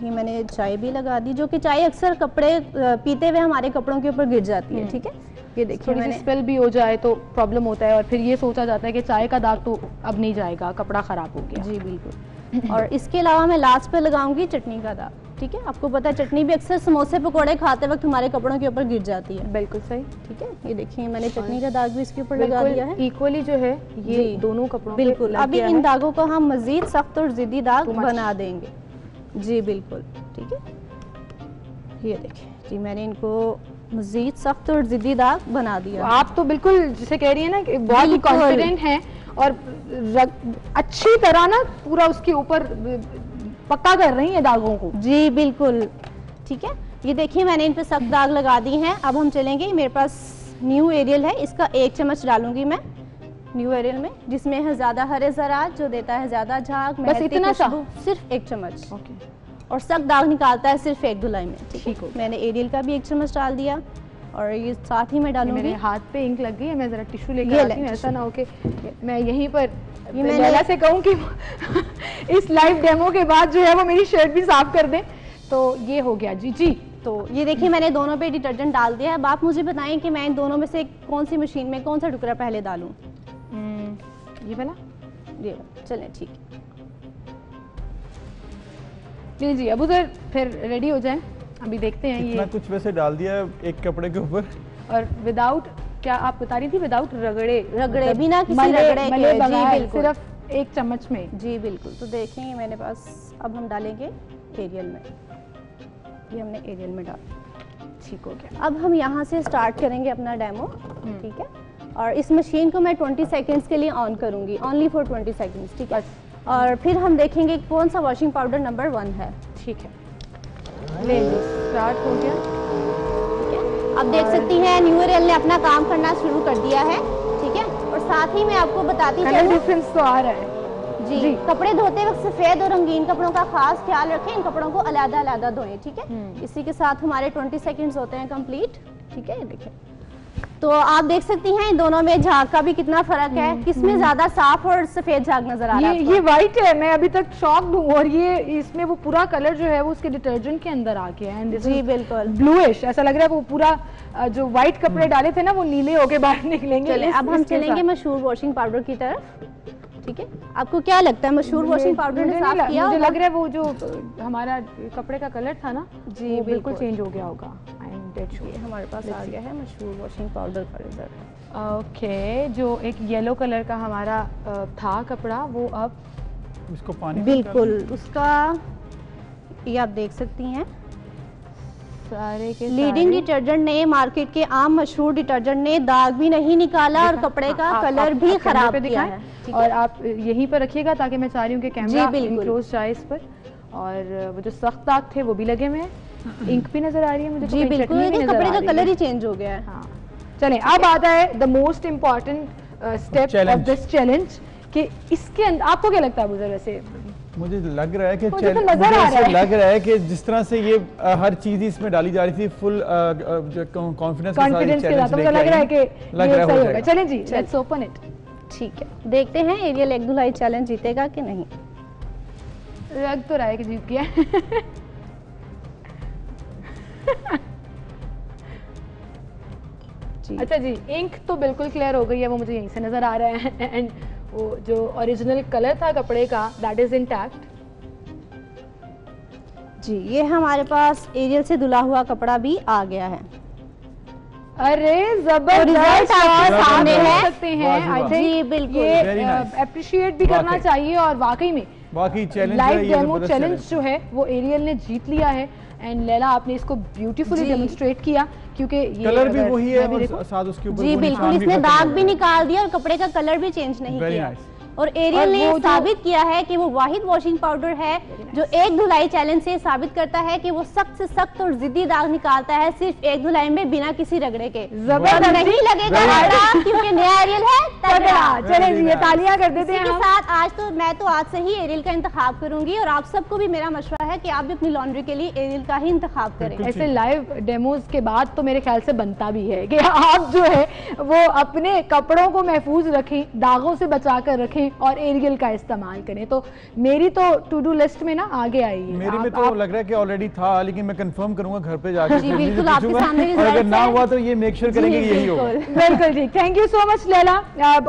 ये मैंने चाय भी लगा दी, जो कि चाय अक्सर कपड़े पीते हुए हमारे कपड़ों के ऊपर गिर जाती है। ठीक है, ये देखिए मैंने स्पेल भी हो जाए तो प्रॉब्लम होता है और फिर ये सोचा जाता है कि चाय का दाग तो अब नहीं जाएगा, कपड़ा खराब हो गया। जी बिल्कुल। और इसके अलावा मैं लास्ट पे लगाऊंगी चटनी का दाग। ठीक है, आपको पता है चटनी भी अक्सर समोसे पकोड़े खाते वक्त हमारे कपड़ों के ऊपर गिर जाती है। बिल्कुल सही। ठीक है, ये देखिए मैंने चटनी का दाग भी इसके ऊपर लगा दिया है। इक्वली जो है ये दोनों कपड़ों पे बिल्कुल। अभी इन दागों को हम मजीद सख्त और जिद्दी दाग बना देंगे। जी बिल्कुल, ठीक है, ये देखिए जी मैंने इनको मजीद सख्त और जिद्दी दाग बना दिया। आप तो बिल्कुल जिसे कह रही है ना कि बहुत ही कॉन्फिडेंट हैं और अच्छी तरह ना पूरा उसके ऊपर पक्का कर रही है दागों को। जी बिल्कुल, ठीक है, ये देखिए मैंने इन पे सख्त दाग लगा दी हैं। अब हम चलेंगे, मेरे पास न्यू एरियल है, इसका 1 चम्मच डालूंगी मैं न्यू एरियल में, जिसमें है ज्यादा हरे ज़रात, जो देता है ज्यादा झाग, बस इतना सा, सिर्फ 1 चम्मच। और सख्त दाग निकालता है सिर्फ एक धुलाई में। ठीक है, मैंने एरियल का भी 1 चम्मच डाल दिया। और ये साथ ही मैं डालूंगी। मेरे हाथ पे इंक लग गई है, मैं जरा टिश्यू लेकर आती हूँ, ऐसा ना हो कि मैं यहीं पर लैला से कहूँ कि इस लाइव डेमो के बाद जो है वो मेरी शर्ट भी साफ कर दें। तो ये हो गया जी। जी तो ये देखिए मैंने दोनों पे डिटर्जेंट डाल दिया है। अब आप मुझे बताएं कि मैं इन दोनों में से कौन सी मशीन में कौन सा टुकड़ा पहले डालूं? ये वाला, ये वाला, चलें ठीक है। जी जी अब उधर फिर रेडी हो जाएं, अभी देखते हैं। इतना ये कुछ वैसे डाल दिया है एक कपड़े के ऊपर, और विदाउट, क्या आप बता रही थी, विदाउट रगड़े बिना किसी मले रगड़े के, जी बगैर, बिल्कुल, सिर्फ एक चम्मच में। जी बिल्कुल। तो देखें मेरे पास, अब हम डालेंगे एरियल में, ये हमने एरियल में डाला, ठीक हो गया। अब हम यहाँ से स्टार्ट करेंगे अपना डेमो, ठीक है। और इस मशीन को मैं 20 सेकेंड्स के लिए ऑन करूँगी, ओनली फॉर 20 सेकेंड्स, ठीक है। और फिर हम देखेंगे कौन सा वॉशिंग पाउडर नंबर 1 है, ठीक है। ले लो, स्टार्ट हो गया, ठीक है। अब देख सकती हैं न्यू एरियल ने अपना काम करना शुरू कर दिया है, ठीक है। और साथ ही मैं आपको बताती कलर चलूं, डिफरेंस तो आ रहा है जी। कपड़े धोते वक्त सफेद और रंगीन कपड़ों का खास ख्याल रखें, इन कपड़ों को अलग-अलग धोएं, ठीक है। इसी के साथ हमारे 20 सेकंड्स होते हैं कंप्लीट, ठीक है। ये देखिए, तो आप देख सकती हैं इन दोनों में झाग का भी कितना फर्क है, किसमें ज्यादा साफ और सफेद झाग नजर आ रहा है। ये वाइट है, मैं अभी तक शॉक्ड हूँ, और ये इसमें वो पूरा कलर जो है वो उसके डिटर्जेंट के अंदर आ गया है। जी बिल्कुल, ब्लूइश ऐसा लग रहा है, वो पूरा जो व्हाइट कपड़े डाले थे ना वो नीले होके बाहर निकलेंगे। चलिए अब हम चलेंगे मशहूर वॉशिंग पाउडर की तरफ, ठीक है। आपको क्या लगता है मशहूर वॉशिंग पाउडर ने साफ किया? मुझे लग रहा है वो जो हमारा कपड़े का कलर था ना, जी बिल्कुल चेंज हो गया होगा। ये हमारे पास आ गया है मशहूर वॉशिंग पाउडर का रिजल्ट। ओके, जो एक येलो कलर का हमारा था कपड़ा, वो अब इसको पानी बिल्कुल उसका, ये आप देख सकती हैं सारे के लीडिंग डिटर्जेंट ने, मार्केट के आम मशहूर डिटर्जेंट ने दाग भी नहीं निकाला और कपड़े का कलर भी खराब किया है। और आप यहीं पर रखिएगा ताकि मैं चाह रही हूँ कि कैमरा क्लोज जाए इस पर। और वो जो सख्त दाग थे वो भी लगे हुए हैं, इंक भी नजर आ रही है मुझे, जी बिल्कुल, कपड़े का कलर ही चेंज हो गया है। हाँ चलें, अब आता है the most important step of this challenge, कि इसके अंदर आपको क्या लगता है बुज़र? वैसे मुझे लग रहा है कि मुझे तो नजर आ रहा है, लग रहा है कि जिस तरह से ये हर चीज इसमें डाली जा रही थी, फुल कॉन्फिडेंस के साथ, मुझे लग रहा है कि ये सही होगा। चलें जी, लेट्स ओपन इट। ठीक है, देखते हैं एरियल एग धुलाई चैलेंज जीतेगा कि नहीं। लग तो रहा है कि जीत गया। अच्छा जी, इंक तो बिल्कुल क्लियर हो गई है, वो मुझे यहीं से नजर आ रहा है। एंड वो जो ओरिजिनल कलर था कपड़े का, दैट इज इंटैक्ट। जी, ये हमारे पास एरियल से धुला हुआ कपड़ा भी आ गया है। अरे जबरदस्त, आपके सामने है, सकते हैं। आई थिंक बिल्कुल ये अप्रिशिएट भी करना चाहिए, और वाकई में लाइव डेमो चैलेंज जो है वो एरियल ने जीत लिया है। एंड लैला, आपने इसको ब्यूटीफुली डेमोन्स्ट्रेट किया, क्योंकि ये कलर भी वही है और साथ उसके ऊपर जी बिल्कुल, इसने दाग भी निकाल दिया और कपड़े का कलर भी चेंज नहीं किया। और एरियल ने साबित किया है कि वो वाहिद वॉशिंग पाउडर है जो एक धुलाई चैलेंज से साबित करता है कि वो सख्त से सख्त और जिद्दी दाग निकालता है, सिर्फ एक धुलाई में, बिना किसी रगड़े के। जबरदस्त, नहीं लगेगा रगड़ा, क्योंकि नया एरियल है तगड़ा। चलें जी, ये तालियां कर देते हैं। इसी के साथ आज से ही एरियल का इंतखाब करूंगी, और आप सबको भी मेरा मशवरा है कि आप भी अपनी लॉन्ड्री के लिए एरियल का ही इंतखाब करें। ऐसे लाइव डेमोज के बाद तो मेरे ख्याल से बनता भी है कि आप जो है वो अपने कपड़ों को महफूज रखें, दागों से बचा कर रखें, और एरियल का इस्तेमाल करें। तो मेरी तो टू डू लिस्ट में ना आगे आई है। मेरी में तो लग रहा है कि ऑलरेडी था, लेकिन मैं कंफर्म करूंगा घर पे जाकर। जी बिल्कुल, आपके सामने और अगर ना हुआ तो ये मेक श्योर करेंगे यही हो। बिल्कुल जी, thank you so much Laila.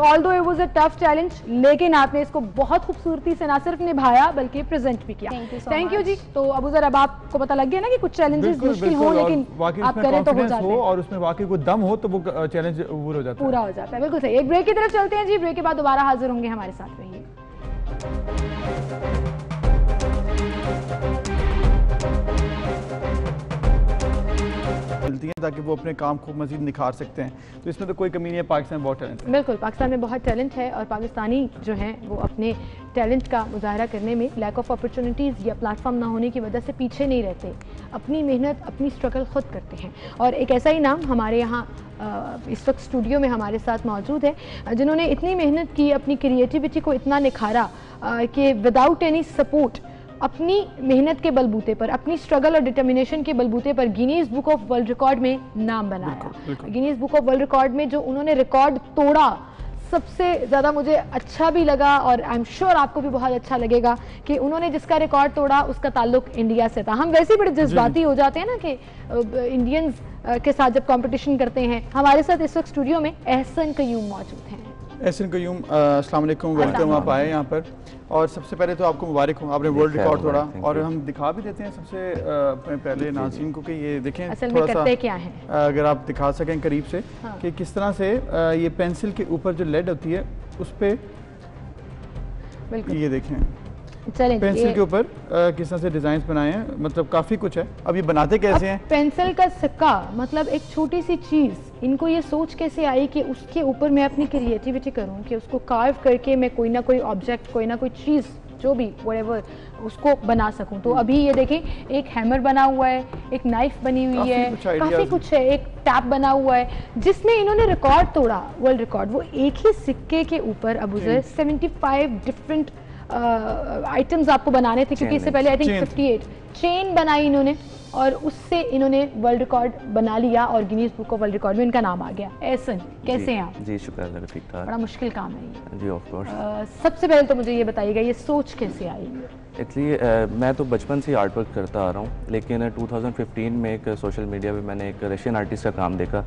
Although it was a tough challenge, लेकिन आपने इसको बहुत खूबसूरती से ना सिर्फ निभाया बल्कि प्रेजेंट भी किया। थैंक यू जी। तो अब जरा, अब आपको पता लग गया ना कि कुछ चैलेंजेस मुश्किल हो, लेकिन आप करें तो हो जाते हैं, और उसमें वाकई कोई दम हो तो वो चैलेंज पूरा हो जाता है। बिल्कुल सही। एक ब्रेक की तरफ चलते हैं जी, ब्रेक के बाद दोबारा हाजिर होंगे, हमारे साथ रहिए। मिलती हैं ताकि वो अपने काम को मजीद निखार सकते हैं। तो इसमें तो कोई कमी नहीं है, पाकिस्तान में बहुत टैलेंट है। बिल्कुल, पाकिस्तान में बहुत टैलेंट है, और पाकिस्तानी जो हैं वो अपने टैलेंट का मुजाहरा करने में लैक ऑफ अपॉर्चुनिटीज़ या प्लेटफॉर्म ना होने की वजह से पीछे नहीं रहते, अपनी मेहनत, अपनी स्ट्रगल खुद करते हैं। और एक ऐसा ही नाम हमारे यहाँ इस वक्त स्टूडियो में हमारे साथ मौजूद है, जिन्होंने इतनी मेहनत की, अपनी क्रिएटिविटी को इतना निखारा कि विदाउट एनी सपोर्ट अपनी मेहनत के बलबूते पर, अपनी स्ट्रगल और डिटर्मिनेशन के बलबूते पर Guinness book of world record में नाम बनाया। Guinness book of world record में जो उन्होंने रिकॉर्ड तोड़ा, सबसे ज़्यादा मुझे अच्छा भी लगा और आई एम श्योर आपको भी बहुत अच्छा लगेगा कि उन्होंने जिसका रिकॉर्ड तोड़ा उसका ताल्लुक इंडिया से था। हम वैसे ही बड़े जज्बाती हो जाते हैं ना कि इंडियंस के साथ जब कंपटीशन करते हैं। हमारे साथ इस वक्त स्टूडियो में एहसन कयूम मौजूद हैं। एहसन कयूम, अस्सलाम वालेकुम, वेलकम, आप आए यहाँ पर। और सबसे पहले तो आपको मुबारक हो, आपने वर्ल्ड रिकॉर्ड तोड़ा और हम दिखा भी देते हैं सबसे पहले नाज़रीन को कि ये देखें असल थोड़ा में करते क्या है, अगर आप दिखा सकें करीब से कि किस तरह से ये पेंसिल के ऊपर जो लेड होती है उस पे ये देखें पेंसिल के ऊपर किस तरह से डिजाइन बनाए हैं, मतलब काफी कुछ है। अब ये बनाते कैसे हैं? पेंसिल का सिक्का, मतलब एक छोटी सी चीज, इनको ये सोच कैसे आई कि उसके ऊपर मैं अपनी क्रिएटिविटी करूं कि उसको कार्व करके मैं कोई ना कोई ऑब्जेक्ट, कोई ना कोई चीज, जो भी व्हाटएवर, उसको बना सकूं। तो अभी ये देखें, एक हैमर बना हुआ है, एक नाइफ बनी हुई है, काफी कुछ है, एक टैप बना हुआ है जिसमें इन्होंने रिकॉर्ड तोड़ा, वर्ल्ड रिकॉर्ड। वो एक ही सिक्के के ऊपर अबू ज़र 75 डिफरेंट आइटम्स आपको बनाने थे, क्योंकि इससे पहले आई थिंक 58 चेन बनाई इन्होंने और उससे इन्होंने वर्ल्ड रिकॉर्ड बना लिया और Guinness book of world record में इनका नाम आ गया। एहसन, कैसे हैं आप? जी शुक्र अल्लाह का, ठीक ठाक। बड़ा मुश्किल काम है ये। जी ऑफ कोर्स। सबसे पहले तो मुझे ये बताइएगा, ये सोच कैसे आई? एक्चुअली मैं तो बचपन से आर्ट वर्क करता आ रहा हूँ, लेकिन 2015 में एक सोशल मीडिया पे मैंने एक रशियन आर्टिस्ट का काम देखा,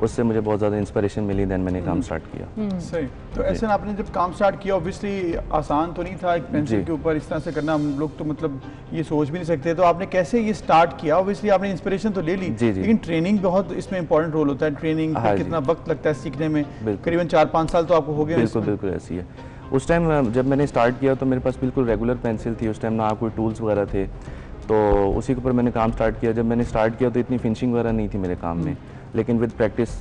उससे मुझे बहुत ज़्यादा इंस्पिरेशन मिली, देन मैंने काम स्टार्ट किया। सही। तो ऐसे आपने जब काम स्टार्ट किया, ऑब्वियसली आसान तो नहीं था एक पेंसिल के ऊपर इस तरह से करना, हम लोग तो मतलब ये सोच भी नहीं सकते। तो आपने कैसे ये स्टार्ट किया? ऑब्वियसली आपने इंस्पिरेशन तो ले ली, लेकिन ट्रेनिंग बहुत इसमें इंपॉर्टेंट रोल होता है। ट्रेनिंग कितना वक्त लगता है सीखने में? करीबन 4-5 साल तो आपको हो गए। बिल्कुल बिल्कुल ऐसी है। उस टाइम जब मैंने स्टार्ट किया तो मेरे पास बिल्कुल रेगुलर पेंसिल थी, उस टाइम ना कोई टूल्स वगैरह थे, तो उसी के ऊपर मैंने काम स्टार्ट किया। जब मैंने स्टार्ट किया तो इतनी फिनिशिंग वगैरह नहीं थी मेरे काम में, लेकिन विद प्रैक्टिस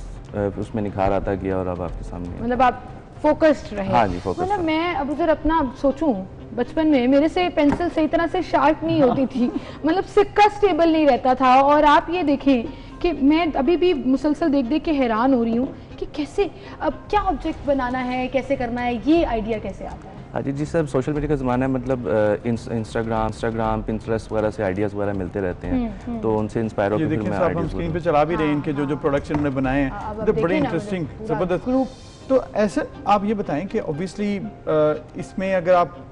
उसमें निखार आता गया और अब आपके सामने। मतलब आप फोकस्ड रहे? हाँ जी, फोकस्ड। मतलब मैं अब उधर अपना सोचूं, बचपन में मेरे से पेंसिल सही तरह से शार्प नहीं होती थी, मतलब सिक्का स्टेबल नहीं रहता था। और आप ये देखें कि मैं अभी भी मुसलसल देख देख के हैरान हो रही हूँ कि कैसे, अब क्या ऑब्जेक्ट बनाना है, कैसे करना है, ये आइडिया कैसे आता है? हाँ जी सर, सोशल मीडिया का ज़माना है, मतलब इंस्टाग्राम, पिंटरेस्ट वगैरह से आइडियाज़ वगैरह मिलते रहते हैं, तो उनसे इंस्पायर होकर फिर मैं हम स्क्रीन पे चला भी रहे हैं इनके जो प्रोडक्शन उन्होंने बनाए हैं, तो बड़े इंटरेस्टिंग, ज़बरदस्त ग्रुप। तो ऐसे आप ये बताएं कि ऑब्वियसली इसमें अगर आप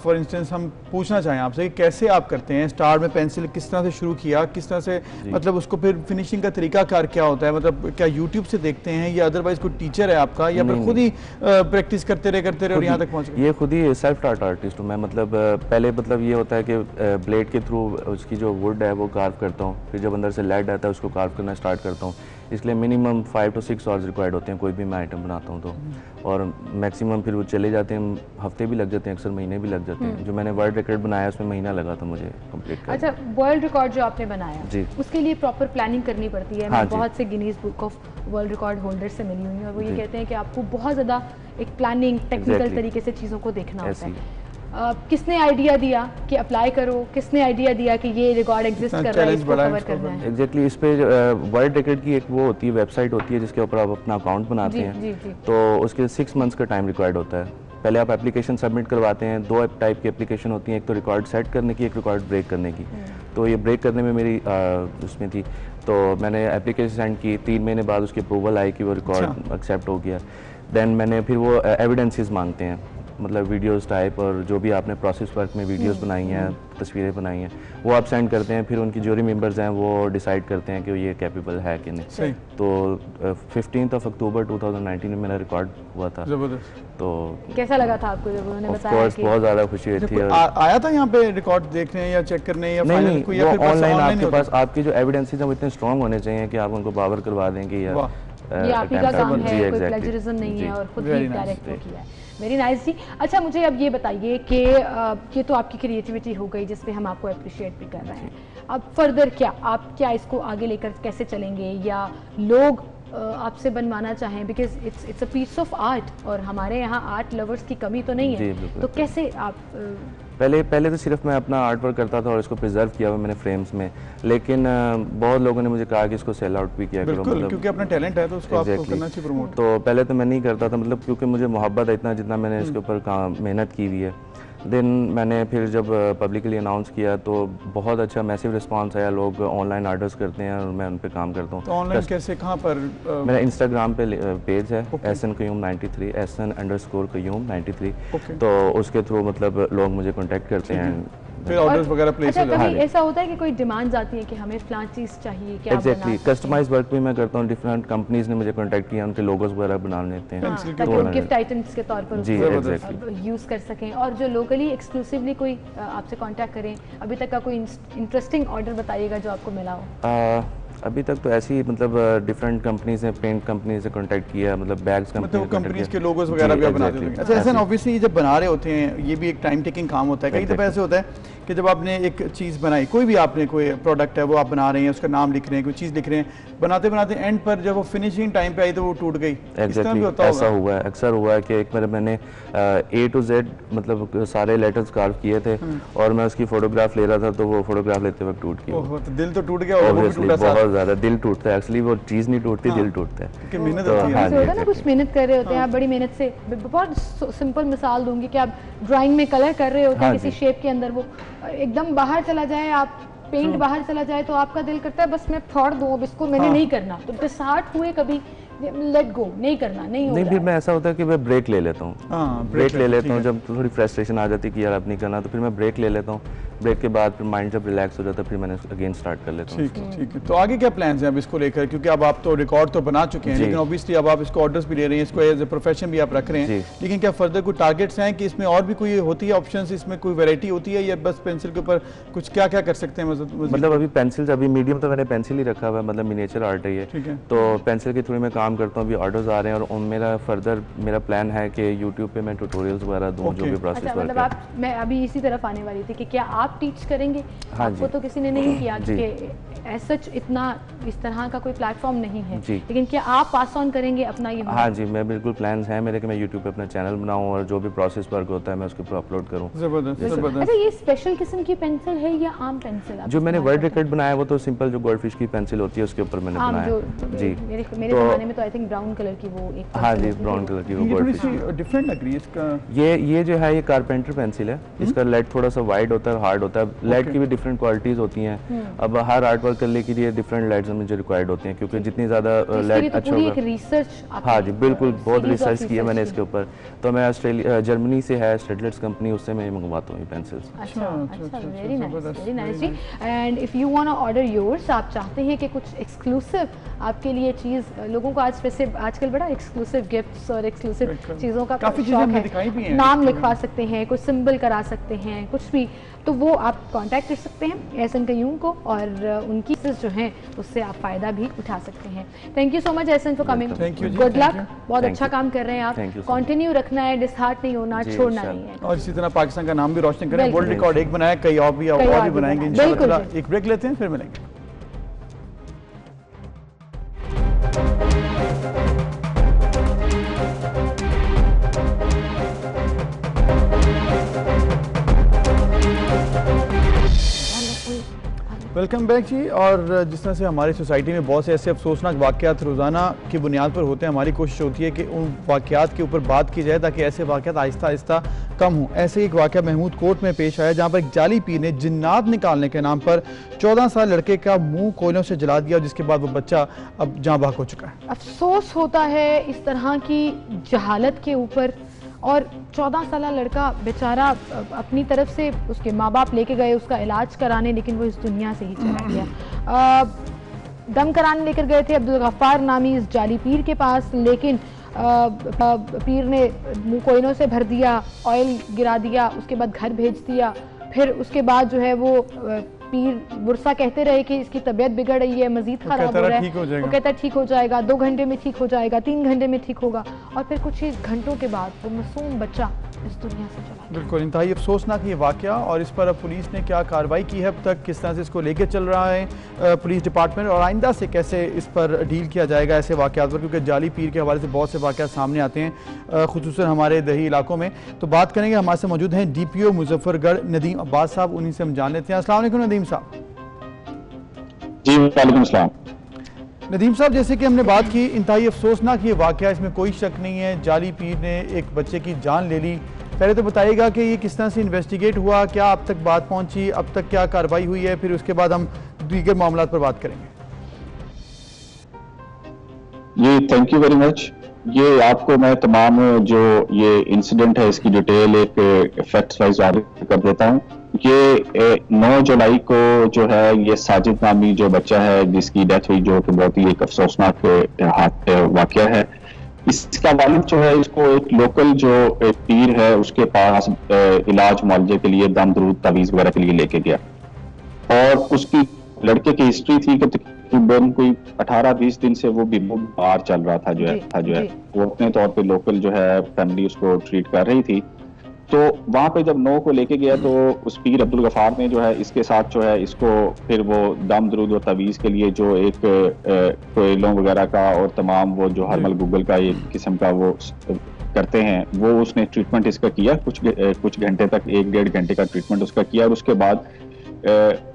फॉर इंस्टेंस हम पूछना चाहें आपसे कि कैसे आप करते हैं स्टार्ट में, पेंसिल किस तरह से शुरू किया, किस तरह से मतलब उसको फिर फिनिशिंग का तरीका कार क्या होता है? मतलब क्या यूट्यूब से देखते हैं या अदरवाइज कोई टीचर है आपका, या फिर खुद ही प्रैक्टिस करते रहे और यहाँ तक पहुँच गए? ये खुद ही सेल्फ टार्ट आर्टिस्ट हूँ मैं। मतलब पहले मतलब ये होता है कि ब्लेड के थ्रू उसकी जो वुड है वो कार्व करता हूँ, फिर जब अंदर से लेड आता है उसको कार्व करना स्टार्ट करता हूँ। इसलिए मिनिमम 5 to 6 आवर्स रिक्वायर्ड होते हैं कोई भी मैं आइटम बनाता हूँ तो, और मैक्सिमम फिर वो चले जाते हैं, हफ्ते भी लग जाते हैं, अक्सर महीने भी लग जाते हैं। जो मैंने वर्ल्ड रिकॉर्ड बनाया उसमें महीना लगा था मुझे कंप्लीट करने। अच्छा, वर्ल्ड रिकॉर्ड जो आपने बनाया जी, उसके लिए प्रॉपर प्लानिंग करनी पड़ती है। हाँ मैं बहुत से Guinness book of world record holder से मिली हुई हूँ और वो ये कहते हैं कि आपको बहुत ज़्यादा एक प्लानिंग, टेक्निकल तरीके से चीज़ों को देखना होता है। किसने आइडिया दिया कि अप्लाई करो? किसने आइडिया दिया कि ये रिकॉर्ड एग्जिस्ट कर रहा है, इसको कवर करना है? एग्जैक्टली इस पे वर्ल्ड रिकॉर्ड की एक वो होती है, वेबसाइट होती है जिसके ऊपर आप अपना अकाउंट बनाते हैं, तो उसके 6 मंथ्स का टाइम रिक्वायर्ड होता है। पहले आप एप्लीकेशन सबमिट करवाते हैं, 2 टाइप की एप्लीकेशन होती हैं, एक तो रिकॉर्ड सेट करने की, एक रिकॉर्ड ब्रेक करने की। तो ये ब्रेक करने में मेरी उसमें थी, तो मैंने एप्लीकेशन सेंड की, 3 महीने बाद उसकी अप्रूवल आई कि वो रिकॉर्ड एक्सेप्ट हो गया। देन मैंने फिर वो एविडेंसेस मांगते हैं, मतलब वीडियोस टाइप और जो भी आपने प्रोसेस वर्क में वीडियोस बनाई हैं, तस्वीरें बनाई हैं, वो आप सेंड करते हैं। फिर उनकी ज्यूरी मेंबर्स हैं वो डिसाइड करते हैं कि ये कैपेबल है कि नहीं। तो 15 अक्टूबर 2019 में मेरा रिकॉर्ड हुआ था। तो कैसा लगा था आपको जब उन्होंने बताया? ऑफ कोर्स बहुत ज़्यादा खुशी हुई थी। आया था यहाँ पे रिकॉर्ड देखने या चेक करने या नहीं, वो ऑनलाइन आपके पास आपके जो एविडेंसेस हैं वो इतने स्ट्रॉन्ग होने चाहिए कि आप उनको बावर करवा देंगे। ये आप ही का काम है, कोई प्लेजरिज्म नहीं है और खुद ही डायरेक्ट किया है। वेरी नाइस जी। अच्छा, मुझे अब ये बताइए कि ये तो आपकी क्रिएटिविटी हो गई जिस पे हम आपको अप्रिशिएट भी कर रहे हैं। अब फर्दर क्या, आप क्या इसको आगे लेकर कैसे चलेंगे, या लोग आपसे बनवाना चाहें? Because it's a piece of art और हमारे यहाँ आर्ट लवर्स की कमी तो नहीं है, तो कैसे आप? पहले तो सिर्फ मैं अपना आर्ट वर्क करता था और इसको प्रिजर्व किया हुआ मैंने फ्रेम्स में, लेकिन बहुत लोगों ने मुझे कहा कि इसको सेल आउट भी किया करो, मतलब क्योंकि अपना टैलेंट है तो उसको आपको करना चाहिए प्रमोट। तो पहले तो मैं नहीं करता था, मतलब क्योंकि मुझे मोहब्बत है इतना जितना मैंने इसके ऊपर मेहनत की हुई है। देन मैंने फिर जब पब्लिकली अनाउंस किया तो बहुत अच्छा मैसिव रिस्पांस आया, लोग ऑनलाइन ऑर्डर्स करते हैं और मैं उन पे काम करता हूँ। तो ऑनलाइन कैसे, कहाँ पर? मेरा इंस्टाग्राम पे पेज है SN_Qayyum93, SN_Qayyum93, तो उसके थ्रू मतलब लोग मुझे कॉन्टेक्ट करते हैं, फिर ऑर्डर्स वगैरह प्लेस हो जाते हैं। कभी ऐसा होता है कि कोई डिमांड्स आती है कि हमें फलां चीज़ चाहिए, क्या एग्जैक्टली कस्टमाइज वर्क भी मैं करता हूँ, डिफरेंट कंपनीज ने मुझे कांटेक्ट किया, उनके लोगोस वगैरह बना लेते हैं ताकि वो गिफ्ट आइटम्स के तौर पर जी एग्जैक्टली यूज़ कर सकें। और जो लोकली एक्सक्लूसिवली कोई आपसे कांटेक्ट करें, अभी तक का कोई इंटरेस्टिंग ऑर्डर बताइएगा जो आपको मिला हो। अभी तक तो ऐसी मतलब डिफरेंट कंपनीज ने, पेंट कंपनी से कांटेक्ट किया, मतलब बैग्स कंपनीज के लोगोस वगैरह भी बनाते हैं। अच्छा, ऐसा ऑब्वियसली ये जब बना रहे होते हैं ये भी एक टाइम टेकिंग काम होता है। कई दफ़ा ऐसे होता है कि जब आपने एक चीज़ बनाई, कोई भी आपने कोई प्रोडक्ट है वो आप बना रहे हैं, उसका नाम लिख रहे हैं, कोई चीज़ लिख रहे हैं, बनाते बनाते एंड पर जब वो फिनिशिंग टाइम पे आई तो वो टूट गई। एग्जैक्टली ऐसा हुआ है, अक्सर हुआ है कि एक बार मैंने A to Z मतलब सारे लेटर्स कार्व किए थे और मैं उसकी फोटोग्राफ ले रहा था तो वो फोटोग्राफ लेते वक्त टूट गई। तो दिल तो टूट गया, बहुत ज़्यादा दिल टूटता है। एक्चुअली वो चीज़ नहीं टूटती, दिल टूटता है। मेहनत होती है ना, कुछ मेहनत कर रहे होते हैं आप, बड़ी मेहनत से। बहुत सिंपल मिसाल दूंगी कि आप ड्राइंग में कलर कर रहे होते हैं किसी शेप के अंदर, वो एकदम बाहर चला जाए, आप पेंट बाहर चला जाए तो आपका दिल करता है बस मैं फोड़ दूं, अब इसको मैंने नहीं करना। तो डिसहार्ट हुए कभी, लेट गो, नहीं करना, नहीं फिर मैं ऐसा होता है कि मैं ब्रेक ले लेता हूँ, ब्रेक ले लेता हूँ जब थोड़ी फ्रस्ट्रेशन आ जाती है कि यार अब नहीं करना, तो फिर मैं ब्रेक ले लेता हूँ। ब्रेक के बाद फिर माइंड जब रिलैक्स हो जाता है फिर मैंने अगेन स्टार्ट कर लेता हूँ। ठीक है। तो आगे क्या प्लान्स हैं अब इसको लेकर, क्योंकि अब आप तो रिकॉर्ड तो बना चुके हैं, लेकिन ऑब्वियसली अब आप इसको ऑर्डर्स भी ले रहे हैं, इसको एज ए प्रोफेशन भी आप रख रहे हैं, लेकिन क्या फर्दर कोई टारगेट्स हैं कि इसमें और भी कोई होती है ऑप्शंस, इसमें कोई वैरायटी होती है या बस पेंसिल के ऊपर कुछ क्या क्या कर सकते हैं? मतलब अभी पेंसिल, अभी मीडियम तो मैंने पेंसिल ही रखा हुआ है, मतलब मिनिएचर आर्ट है ये, तो पेंसिल के थ्रू मैं काम करता हूँ। अभी ऑर्डर्स आ रहे हैं और मेरा फर्दर मेरा प्लान है कि यूट्यूब पे मैं ट्यूटोरियल्स वगैरह दूँ जो भी प्रोसेस वर्क है। मैं अभी इसी तरफ आने वाली थी कि क्या आप टीच करेंगे? आपको तो किसी ने नहीं किया कि सच इतना इस तरह का कोई प्लेटफॉर्म नहीं है, लेकिन क्या आप पास ऑन करेंगे अपना ये? हाँ जी, मैं बिल्कुल प्लान्स हैं मेरे कि मैं यूट्यूब पे अपना चैनल बनाऊं और जो भी प्रोसेस वर्क होता है मैं उसके ऊपर अपलोड करूं। जबरदस्त। अच्छा, ये स्पेशल किस्म की पेंसिल है या आम पेंसिल? जो मैंने वर्ल्ड रिकॉर्ड बनाया वो तो सिंपल जो गोल्डफिश की पेंसिल होती है उसके ऊपर मैंने बनाया जी। मेरे ज़माने में तो आई थिंक ब्राउन कलर की वो एक, हाँ जी ब्राउन कलर की वो गोल्डफिश डिफरेंट लग रही है इसका। ये जो है ये कारपेंटर पेंसिल है, इसका लेड थोड़ा सा वाइड होता है, हार्ड होता है। लेड की भी डिफरेंट क्वालिटीज होती हैं, अब हर आर्ट वर्क करने के लिए डिफरेंट लेड्स मुझे रिक्वायर्ड होते हैं क्योंकि जितनी ज़्यादा लेड अच्छा होगा। रिसर्च, हाँ जी बिल्कुल, बहुत रिसर्च किया मैंने इसके ऊपर। तो मैं ऑस्ट्रेलिया, जर्मनी से है स्टेडलर्स कंपनी, उससे मैं मंगवाता हूँ ये पेंसिल्स। अच्छा, वेरी नाइस जी। And if you want to order yours, आप चाहते हैं कि कुछ एक्सक्लूसिव आपके लिए चीज़, लोगों को आज वैसे आजकल बड़ा एक्सक्लूसिव गिफ्ट्स और एक्सक्लूसिव चीज़ों का काफ़ी चीज़ें है, नाम लिखवा सकते हैं, कुछ सिंबल करा सकते हैं, कुछ भी, तो वो आप कांटेक्ट कर सकते हैं एहसन कयूम को और उनकी जो हैं उससे आप फ़ायदा भी उठा सकते हैं। Thank you so much Ehsan for coming, good luck, बहुत अच्छा काम कर रहे हैं आप, कंटिन्यू रखना है, डिसहार्ट नहीं होना, छोड़ना नहीं है, और इसी तरह पाकिस्तान का नाम भी रोशन करें। वर्ल्ड रिकॉर्ड एक बनाया, कई और भी बनाएंगे इंशाल्लाह। एक ब्रेक लेते हैं, फिर मिलेंगे। वेलकम बैक जी। और जिस तरह से हमारी सोसाइटी में बहुत से ऐसे अफसोसनाक वाक़यात रोज़ाना की बुनियाद पर होते हैं, हमारी कोशिश होती है कि उन वाक़यात के ऊपर बात की जाए ताकि ऐसे वाक़यात आहिस्ता आहिस्ता कम हों। ऐसे एक वाक़या महमूद कोर्ट में पेश आया जहाँ पर एक जाली पीर ने जिन्नात निकालने के नाम पर 14 साल लड़के का मुंह कोयलों से जला दिया, जिसके बाद वो बच्चा अब जाँ बहक हो चुका है। अफसोस होता है इस तरह की जहालत के ऊपर, और 14 साल लड़का बेचारा अपनी तरफ से उसके माँ बाप लेके गए उसका इलाज कराने, लेकिन वो इस दुनिया से ही चला गया। दम कराने लेकर गए थे अब्दुल गफ्फार नामी इस जाली पीर के पास, लेकिन पीर ने मुँह कोयलों से भर दिया, ऑयल गिरा दिया, उसके बाद घर भेज दिया। फिर उसके बाद जो है वो पीर बुरसा कहते रहे कि इसकी तबीयत बिगड़ रही है, मजीद खराब हो रहा है, वो कहता है ठीक हो जाएगा, 2 घंटे में ठीक हो जाएगा, 3 घंटे में ठीक होगा, और फिर कुछ ही घंटों के बाद वो मासूम बच्चा इस दुनिया से चला गया। बिल्कुल इंतहाई अफसोसनाक ये वाक़या, और इस पर अब पुलिस ने क्या कार्रवाई की है अब तक, किस तरह से इसको लेके चल रहा है पुलिस डिपार्टमेंट, और आइंदा से कैसे इस पर डील किया जाएगा ऐसे वाक़यात पर, क्योंकि जाली पीर के हवाले से बहुत से वाक़यात सामने आते हैं खुसूसन हमारे दही इलाकों में। तो बात करेंगे, हमारे से मौजूद हैं DPO मुजफ्फरगढ़ नदीम अब्बास साहब, उन्हीं से हम जान लेते हैं। अस्सलाम वालेकुम नदीम साहब। जी वालेकुम सलाम। नदीम साहब, जैसे कि हमने बात की, इंतहाई अफसोसनाक ये वाक़या, इसमें कोई शक नहीं है, जाली पीर ने एक बच्चे की जान ले ली, पहले तो बताइएगा कि ये किस तरह से इन्वेस्टिगेट हुआ, क्या अब तक बात पहुंची, अब तक क्या कार्रवाई हुई है, फिर उसके बाद हम दीगर मामला पर बात करेंगे। जी थैंक यू वेरी मच। ये आपको मैं तमाम जो ये इंसिडेंट है इसकी डिटेल एक फैक्ट्स वाइज कर देता हूँ। ये 9 जुलाई को जो है ये साजिद नामी जो बच्चा है जिसकी डेथ हुई, जो कि बहुत ही एक अफसोसनाक वाकया है। इसका वालिद जो है इसको एक लोकल जो एक पीर है उसके पास इलाज मुआवजे के लिए दम दरूद तावीज़ वगैरह के लिए लेके गया, और उसकी लड़के की हिस्ट्री थी कि तकरीबन कोई 18-20 दिन से वो बीमार चल रहा था जो है वो अपने तौर पे लोकल जो है फैमिली उसको ट्रीट कर रही थी। तो वहां पे जब 9 को लेके गया तो उस पीर अब्दुल गफार ने जो है इसके साथ जो है इसको फिर वो दम दरूद और तवीज़ के लिए जो एक कोयलों वगैरह का और तमाम वो जो हरमल गूगल का एक किस्म का वो करते हैं वो उसने ट्रीटमेंट इसका किया कुछ घंटे तक, 1-1.5 घंटे का ट्रीटमेंट उसका किया, और उसके बाद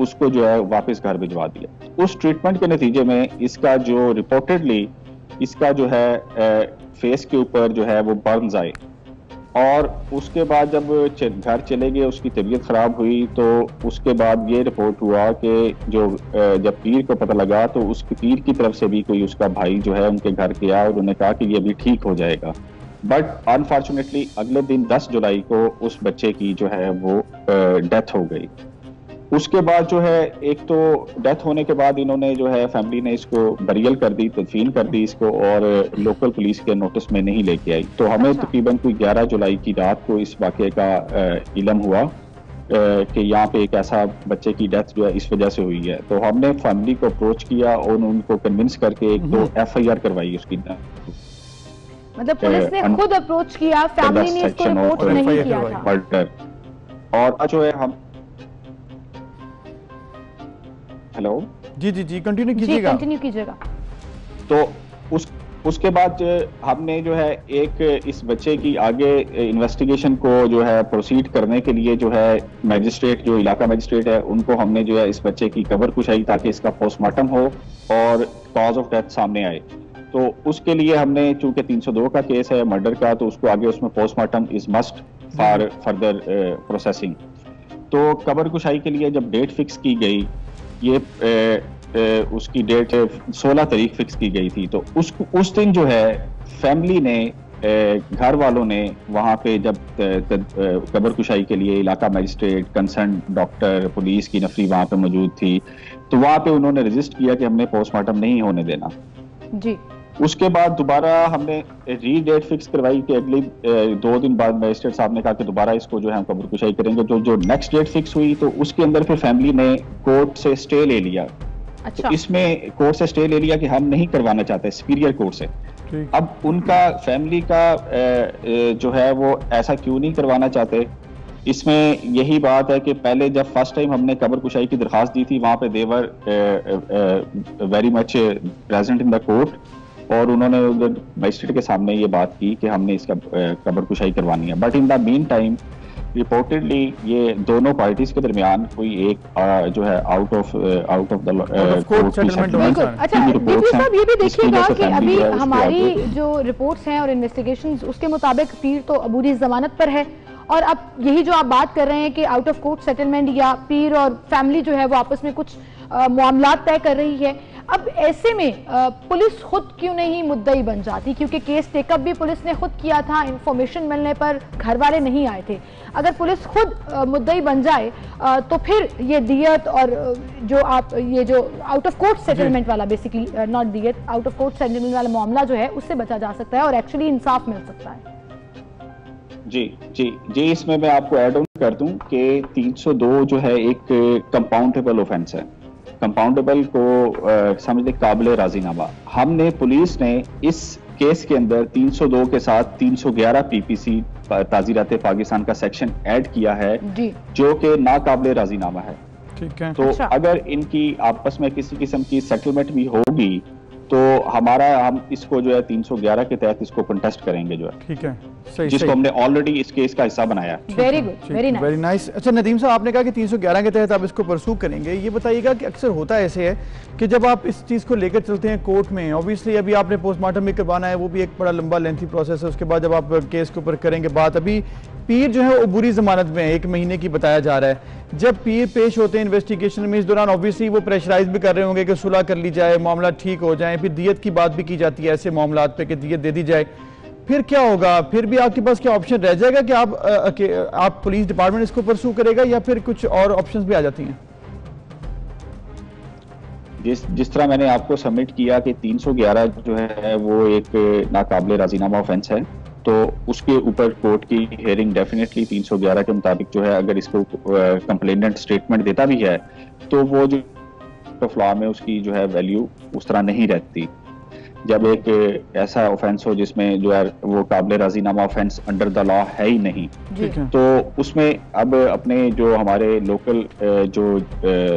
उसको जो है वापस घर भिजवा दिया। उस ट्रीटमेंट के नतीजे में इसका जो रिपोर्टेडली इसका जो है फेस के ऊपर जो है वो बर्न्स आए, और उसके बाद जब घर चले गए उसकी तबीयत खराब हुई तो उसके बाद ये रिपोर्ट हुआ कि जो जब पीर को पता लगा तो उसके पीर की तरफ से भी कोई उसका भाई जो है उनके घर गया और उन्होंने कहा कि ये अभी ठीक हो जाएगा। बट अनफॉर्चुनेटली अगले दिन 10 जुलाई को उस बच्चे की जो है वो डेथ हो गई। उसके बाद जो है एक तो डेथ होने के बाद इन्होंने जो है फैमिली ने इसको बरियल कर दी, तदफीन कर दी इसको, और लोकल पुलिस के नोटिस में नहीं लेके आई। तो हमें तकरीबन कोई 11 जुलाई की रात को इस वाक़े का इल्म हुआ कि यहाँ पे एक ऐसा बच्चे की डेथ जो है इस वजह से हुई है। तो हमने फैमिली को अप्रोच किया और उनको कन्विंस करके एक तो FIR करवाई उसकी। मतलब पुलिस ने खुद अप्रोच किया, फैमिली ने इसको रिपोर्ट नहीं किया था। और जो है हम हेलो जी कंटिन्यू कीजिएगा। तो उसके बाद हमने जो है एक इस बच्चे की आगे इन्वेस्टिगेशन को जो है प्रोसीड करने के लिए जो है मैजिस्ट्रेट जो इलाका मैजिस्ट्रेट है उनको हमने जो है इस बच्चे की कबर कुशाई ताकि इसका पोस्टमार्टम हो और कॉज ऑफ डेथ सामने आए। तो उसके लिए हमने चूंकि 302 का केस है मर्डर का, तो उसको आगे उसमें postmortem is must for further processing. तो कबर कुशाई के लिए जब डेट फिक्स की गई, ये उसकी डेट 16 तारीख फिक्स की गई थी, तो उस दिन जो है फैमिली ने घर वालों ने वहाँ पे जब कबर कुशाई के लिए इलाका मजिस्ट्रेट, कंसर्न डॉक्टर, पुलिस की नफरी वहाँ पे मौजूद थी, तो वहाँ पे उन्होंने रजिस्ट किया कि हमने पोस्टमार्टम नहीं होने देना जी। उसके बाद दोबारा हमने री डेट फिक्स करवाई कि अगली 2 दिन बाद मजिस्ट्रेट साहब ने कहा कि दोबारा इसको जो है हम कबर कुशाई करेंगे। जो नेक्स्ट डेट फिक्स हुई तो उसके अंदर फिर फैमिली ने कोर्ट से स्टे ले लिया। अच्छा। तो इसमें कोर्ट से स्टे ले लिया कि हम नहीं करवाना चाहते, सुपीरियर कोर्ट से। अब उनका फैमिली का जो है वो ऐसा क्यों नहीं करवाना चाहते, इसमें यही बात है कि पहले जब फर्स्ट टाइम हमने कबर कुशाई की दरखास्त दी थी वहां पे they were very much present in the court, और उन्होंने उधर मजिस्ट्रेट के सामने ये बात की कि हमने इसका कबर कुशाई करवानी है। But in the mean time reportedly ये दोनों पार्टीज के दरमियान कोई एक जो है out of the court settlement. अच्छा डीपी साहब ये भी देखिएगा कि अभी हमारी जो रिपोर्ट्स हैं और इन्वेस्टिगेशंस उसके मुताबिक पीर तो अबूरी जमानत पर है, और अब यही जो आप बात कर रहे हैं कि आउट ऑफ कोर्ट सेटलमेंट या पीर और फैमिली जो है वो आपस में कुछ मामलात तय कर रही है। अब ऐसे में पुलिस खुद क्यों नहीं मुद्दई बन जाती, क्योंकि केस टेकअप भी पुलिस ने खुद किया था, इंफॉर्मेशन मिलने पर घर वाले नहीं आए थे। अगर पुलिस खुद मुद्दई बन जाए तो फिर ये दियत और जो आप ये जो आउट ऑफ कोर्ट सेटलमेंट वाला बेसिकली नॉट दियत, आउट ऑफ कोर्ट सेटलमेंट वाला मामला जो है उससे बचा जा सकता है और एक्चुअली इंसाफ मिल सकता है। जी इसमें मैं आपको ऐड ऑन कर दूं कि 302 जो है एक कंपाउंडेबल ऑफेंस है। कंपाउंडेबल को समझते काबिल राजीनामा। हमने पुलिस ने इस केस के अंदर 302 के साथ 311 PPC ताजीरात पाकिस्तान का सेक्शन ऐड किया है जो कि नाकाबिल राजीनामा है। ठीक है। तो अच्छा। अगर इनकी आपस में किसी किस्म की सेटलमेंट भी होगी तो हम इसको जो है 311 के तहत इसको कंटेस्ट करेंगे जो है। ठीक है, सही, जिसको हमने ऑलरेडी इस केस का हिस्सा बनाया। Very good, very nice. अच्छा नदीम साहब, आपने कहा कि 311 के तहत आप इसको परसू करेंगे। ये बताइएगा कि अक्सर होता ऐसे है कि जब आप इस चीज़ को लेकर चलते हैं कोर्ट में, ऑब्वियसली अभी आपने पोस्टमार्टम भी करवाना है, वो भी एक बड़ा लंबा लेंथी प्रोसेस है। उसके बाद जब आप केस के ऊपर करेंगे बात, अभी पीर जो है वो बुरी जमानत में है, 1 महीने की बताया जा रहा है। जब पीर पेश होते हैं इन्वेस्टिगेशन में, इस दौरान ऑब्वियसली वो प्रेशराइज भी कर रहे होंगे कि सुलह कर ली जाए, मामला ठीक हो जाए, फिर दियत की बात भी की जाती है ऐसे मामला पे कि दियत दे दी जाए। फिर क्या होगा? फिर भी आपके पास क्या ऑप्शन रह जाएगा कि आप पुलिस डिपार्टमेंट इसको परसू करेगा या फिर कुछ और ऑप्शंस भी आ जाती हैं? जिस तरह मैंने आपको सबमिट किया कि 311 जो है वो एक नाकाबिले राजीनामा ऑफेंस है, तो उसके ऊपर कोर्ट की हेयरिंग डेफिनेटली 311 के मुताबिक जो है, अगर इसको कंप्लेनेंट स्टेटमेंट देता भी है तो वो जो फ्लॉ में उसकी जो है वैल्यू उस तरह नहीं रहती। जब एक ऐसा ऑफेंस हो जिसमें जो है वो काबिले राजीनामा ऑफेंस अंडर द लॉ है ही नहीं, तो उसमें अब अपने जो हमारे लोकल जो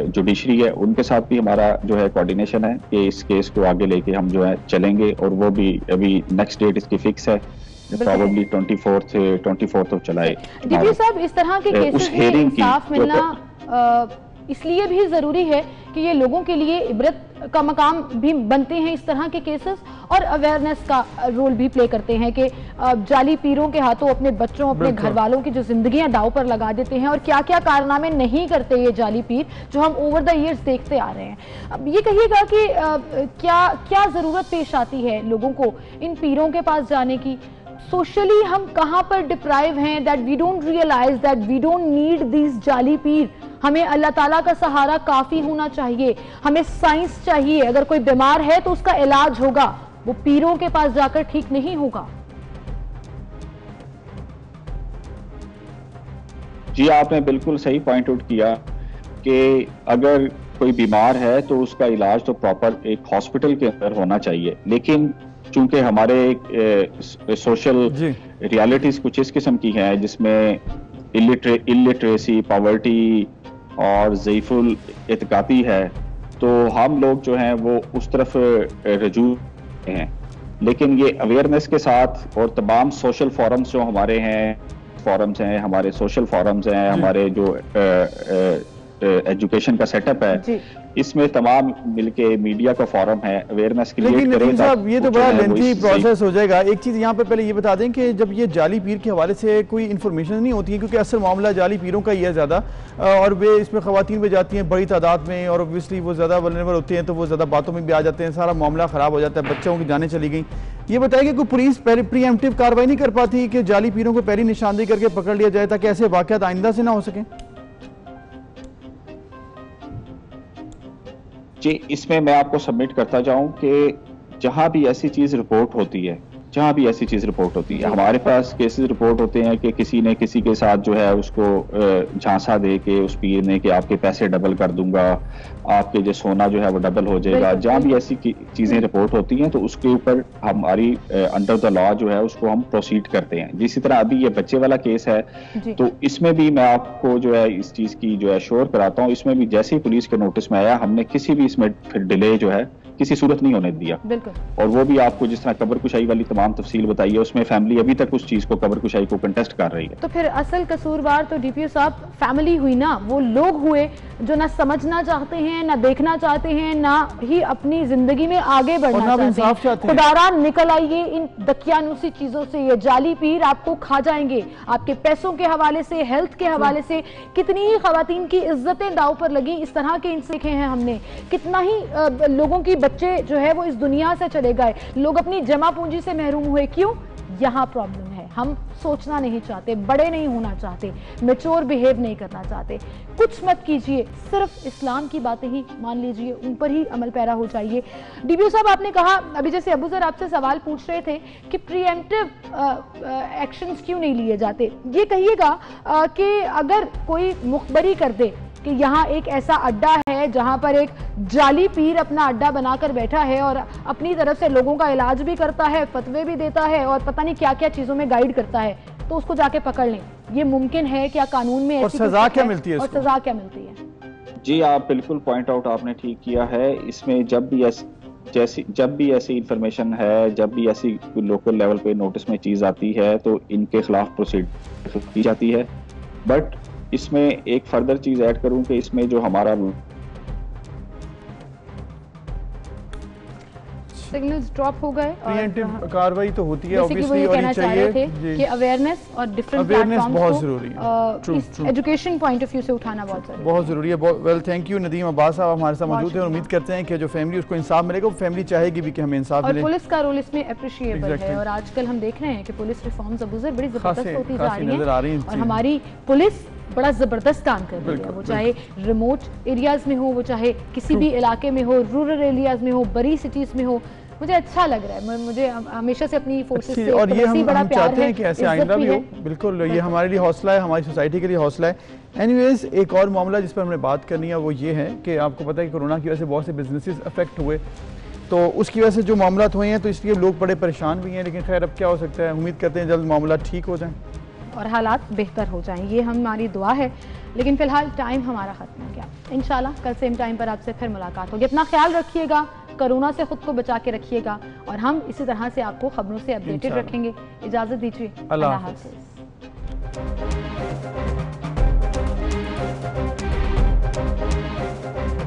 जुडिशरी है उनके साथ भी हमारा जो है कोऑर्डिनेशन है कि इस केस को आगे लेके हम जो है चलेंगे, और वो भी अभी नेक्स्ट डेट इसकी फिक्स है, probably 24th of July. DPO साहब, इस तरह के केसेस में इंसाफ मिलना इसलिए भी जरूरी है कि ये लोगों के लिए इबरत का मकाम भी बनते हैं इस तरह के केसेस, और अवेयरनेस का रोल भी प्ले करते हैं कि जाली पीरों के हाथों अपने बच्चों, अपने घर वालों की जो जिंदगियां दांव पर लगा देते हैं, और क्या क्या कारनामे नहीं करते ये जाली पीर जो हम ओवर द ईयर्स देखते आ रहे हैं। अब ये कहिएगा कि क्या क्या जरूरत पेश आती है लोगों को इन पीरों के पास जाने की? सोशली हम कहां पर डिप्राइव हैं that we don't realise that we don't need these जाली पीर। हमें अल्लाह ताला का सहारा काफी होना चाहिए, हमें साइंस चाहिए। अगर कोई बीमार है तो उसका इलाज होगा, वो पीरों के पास जाकर ठीक नहीं होगा। जी, आपने बिल्कुल सही पॉइंट आउट किया कि अगर कोई बीमार है तो उसका इलाज तो प्रॉपर एक हॉस्पिटल के अंदर होना चाहिए, लेकिन चूंकि हमारे सोशल रियलिटीज कुछ इस किस्म की हैं जिसमें इलिटरेसी, पॉवर्टी और ज़ईफुल इत्काती है, तो हम लोग जो हैं वो उस तरफ रजू हैं। लेकिन ये अवेयरनेस के साथ और तमाम सोशल फोरम्स जो हमारे हैं, हमारे सोशल फोरम्स हैं, हमारे जो एजुकेशन का सेटअप है, इसमें तमाम मिलके मीडिया का फोरम है, अवेयरनेस क्रिएट करें। साहब, ये तो बड़ा लेंथी प्रोसेस हो जाएगा। एक चीज़ यहाँ पे पहले ये बता दें कि जब ये जाली पीर के हवाले से कोई इन्फॉर्मेशन नहीं होती है, क्योंकि असल मामला जाली पीरों का ही है ज़्यादा, और वे इसमें ख़वातीन भी जाती हैं बड़ी तादाद में, और ऑब्वियसली वो ज़्यादा वल्नरेबल होते हैं तो वो ज़्यादा बातों में भी आ जाते हैं, सारा मामला ख़राब हो जाता है, बच्चों की जानें चली गई। ये बताइए कि कोई पुलिस प्रीएम्प्टिव कार्रवाई नहीं कर पाती कि जाली पीरों को पहली निशानदेही करके पकड़ लिया जाए ताकि ऐसे वाक़यात आइंदा से ना हो सकें? जी, इसमें मैं आपको सबमिट करता जाऊं कि जहां भी ऐसी चीज रिपोर्ट होती है, हमारे पास केसेस रिपोर्ट होते हैं कि किसी ने किसी के साथ जो है उसको झांसा दे के उस पीर ने कि आपके पैसे डबल कर दूंगा, आपके जो सोना जो है वो डबल हो जाएगा। जहां भी ऐसी चीजें रिपोर्ट होती हैं तो उसके ऊपर हमारी अंडर द लॉ जो है उसको हम प्रोसीड करते हैं। जिस तरह अभी ये बच्चे वाला केस है, तो इसमें भी मैं आपको जो है इस चीज की जो है श्योर कराता हूँ, इसमें भी जैसे ही पुलिस के नोटिस में आया, हमने किसी भी इसमें फिर डिले जो है किसी सूरत नहीं होने दिया। और वो भी आपको जिस तरह कब्र कुशाई वाली तमाम तफसील बताई है, उसमें फैमिली अभी तक उस चीज को, कब्र कुशाई को कंटेस्ट कर रही है। तो फिर असल कसूरवार तो डीपीओ साहब फैमिली हुई ना, वो लोग हुए जो ना समझना चाहते हैं, ना देखना चाहते हैं, ना ही अपनी जिंदगी में आगे बढ़ना चाहते हैं। खुदारा निकल आइए इन दकियानुसी चीजों से, ये जाली पीर आपको खा जाएंगे। आपके पैसों के हवाले से, हेल्थ के हवाले से कितनी ही खवातीन की इज्जतें दाव पर लगी। इस तरह के इंसिखे हैं हमने, कितना ही लोगों की बच्चे जो है वो इस दुनिया से चले गए, लोग अपनी जमा पूंजी से महरूम हुए। क्यों? यहाँ प्रॉब्लम है। हम सोचना नहीं चाहते, बड़े नहीं होना चाहते, मैच्योर बिहेव नहीं करना चाहते। कुछ मत कीजिए, सिर्फ इस्लाम की बातें ही मान लीजिए, उन पर ही अमल पैरा हो जाइए। डीपीओ साहब, आपने कहा अभी, जैसे अबू ज़र आपसे सवाल पूछ रहे थे कि प्रीएम्प्टिव एक्शंस क्यों नहीं लिए जाते। ये कहिएगा कि अगर कोई मुखबरी कर दे कि यहाँ एक ऐसा अड्डा है जहाँ पर एक जाली पीर अपना अड्डा बनाकर बैठा है और अपनी तरफ से लोगों का इलाज भी करता है, फतवे भी देता है और पता नहीं क्या क्या चीजों में गाइड करता है, तो उसको जाके पकड़ लें। ये मुमकिन है क्या? कानून में ऐसी सजा क्या मिलती है? और सजा क्या मिलती है? जी, आप बिल्कुल पॉइंट आउट आपने ठीक किया है। इसमें जब भी ऐसी इंफॉर्मेशन है, जब भी ऐसी लोकल लेवल पे नोटिस में चीज आती है तो इनके खिलाफ प्रोसीड की जाती है। बट इसमें एक फर्दर चीज ऐड करूं कि इसमें जो हमारा सिग्नल्स ड्रॉप हो गए। प्रिवेंटिव कार्रवाई तो होती है ऑब्वियसली, और ये चाहिए कि अवेयरनेस और डिफरेंट प्लेटफॉर्म्स बहुत जरूरी है, एजुकेशन पॉइंट ऑफ व्यू से उठाना बहुत जरूरी है। Well, thank you Nadeem Abbas साहब हमारे साथ मौजूद हैं और उम्मीद करते हैं कि जो फैमिली उसको इंसाफ मिलेगा, वो फैमिली चाहेगी भी कि हमें इंसाफ मिले। और पुलिस का रोल इसमें अप्रिशिएबल है, और आजकल हम देख रहे हैं कि पुलिस रिफॉर्म्स अबूजर बड़ी जबरदस्त होती जा रही है, और हमारी पुलिस बड़ा ज़बरदस्त काम कर रही है, वो चाहे रिमोट एरियाज़ में हो, वो चाहे किसी भी इलाके में हो, रूरल एरियाज़ में हो, बड़ी सिटीज़ में हो। मुझे अच्छा लग रहा है, मुझे हमेशा से अपनी फोर्सेस से और ये हम चाहते हैं कि ऐसे आइंदा भी हो। बिल्कुल, ये हमारे लिए हौसला है, हमारी सोसाइटी के लिए हौसला है। एनीवेज, एक और मामला जिस पर हमने बात करनी है वो ये है कि आपको पता है कि कोरोना की वजह से बहुत से बिजनेसेस अफेक्ट हुए, तो उसकी वजह से जो मामला हुए हैं तो इसलिए लोग बड़े परेशान भी हैं, लेकिन खैर अब क्या हो सकता है, उम्मीद करते हैं जल्द मामला ठीक हो जाए और हालात बेहतर हो जाएं, ये हमारी दुआ है। लेकिन फिलहाल टाइम हमारा खत्म हो गया, इंशाल्लाह कल सेम टाइम पर आपसे फिर मुलाकात होगी। अपना ख्याल रखिएगा, कोरोना से खुद को बचा के रखिएगा, और हम इसी तरह से आपको खबरों से अपडेटेड रखेंगे। इजाज़त दीजिए, अल्लाह हाफ़िज़।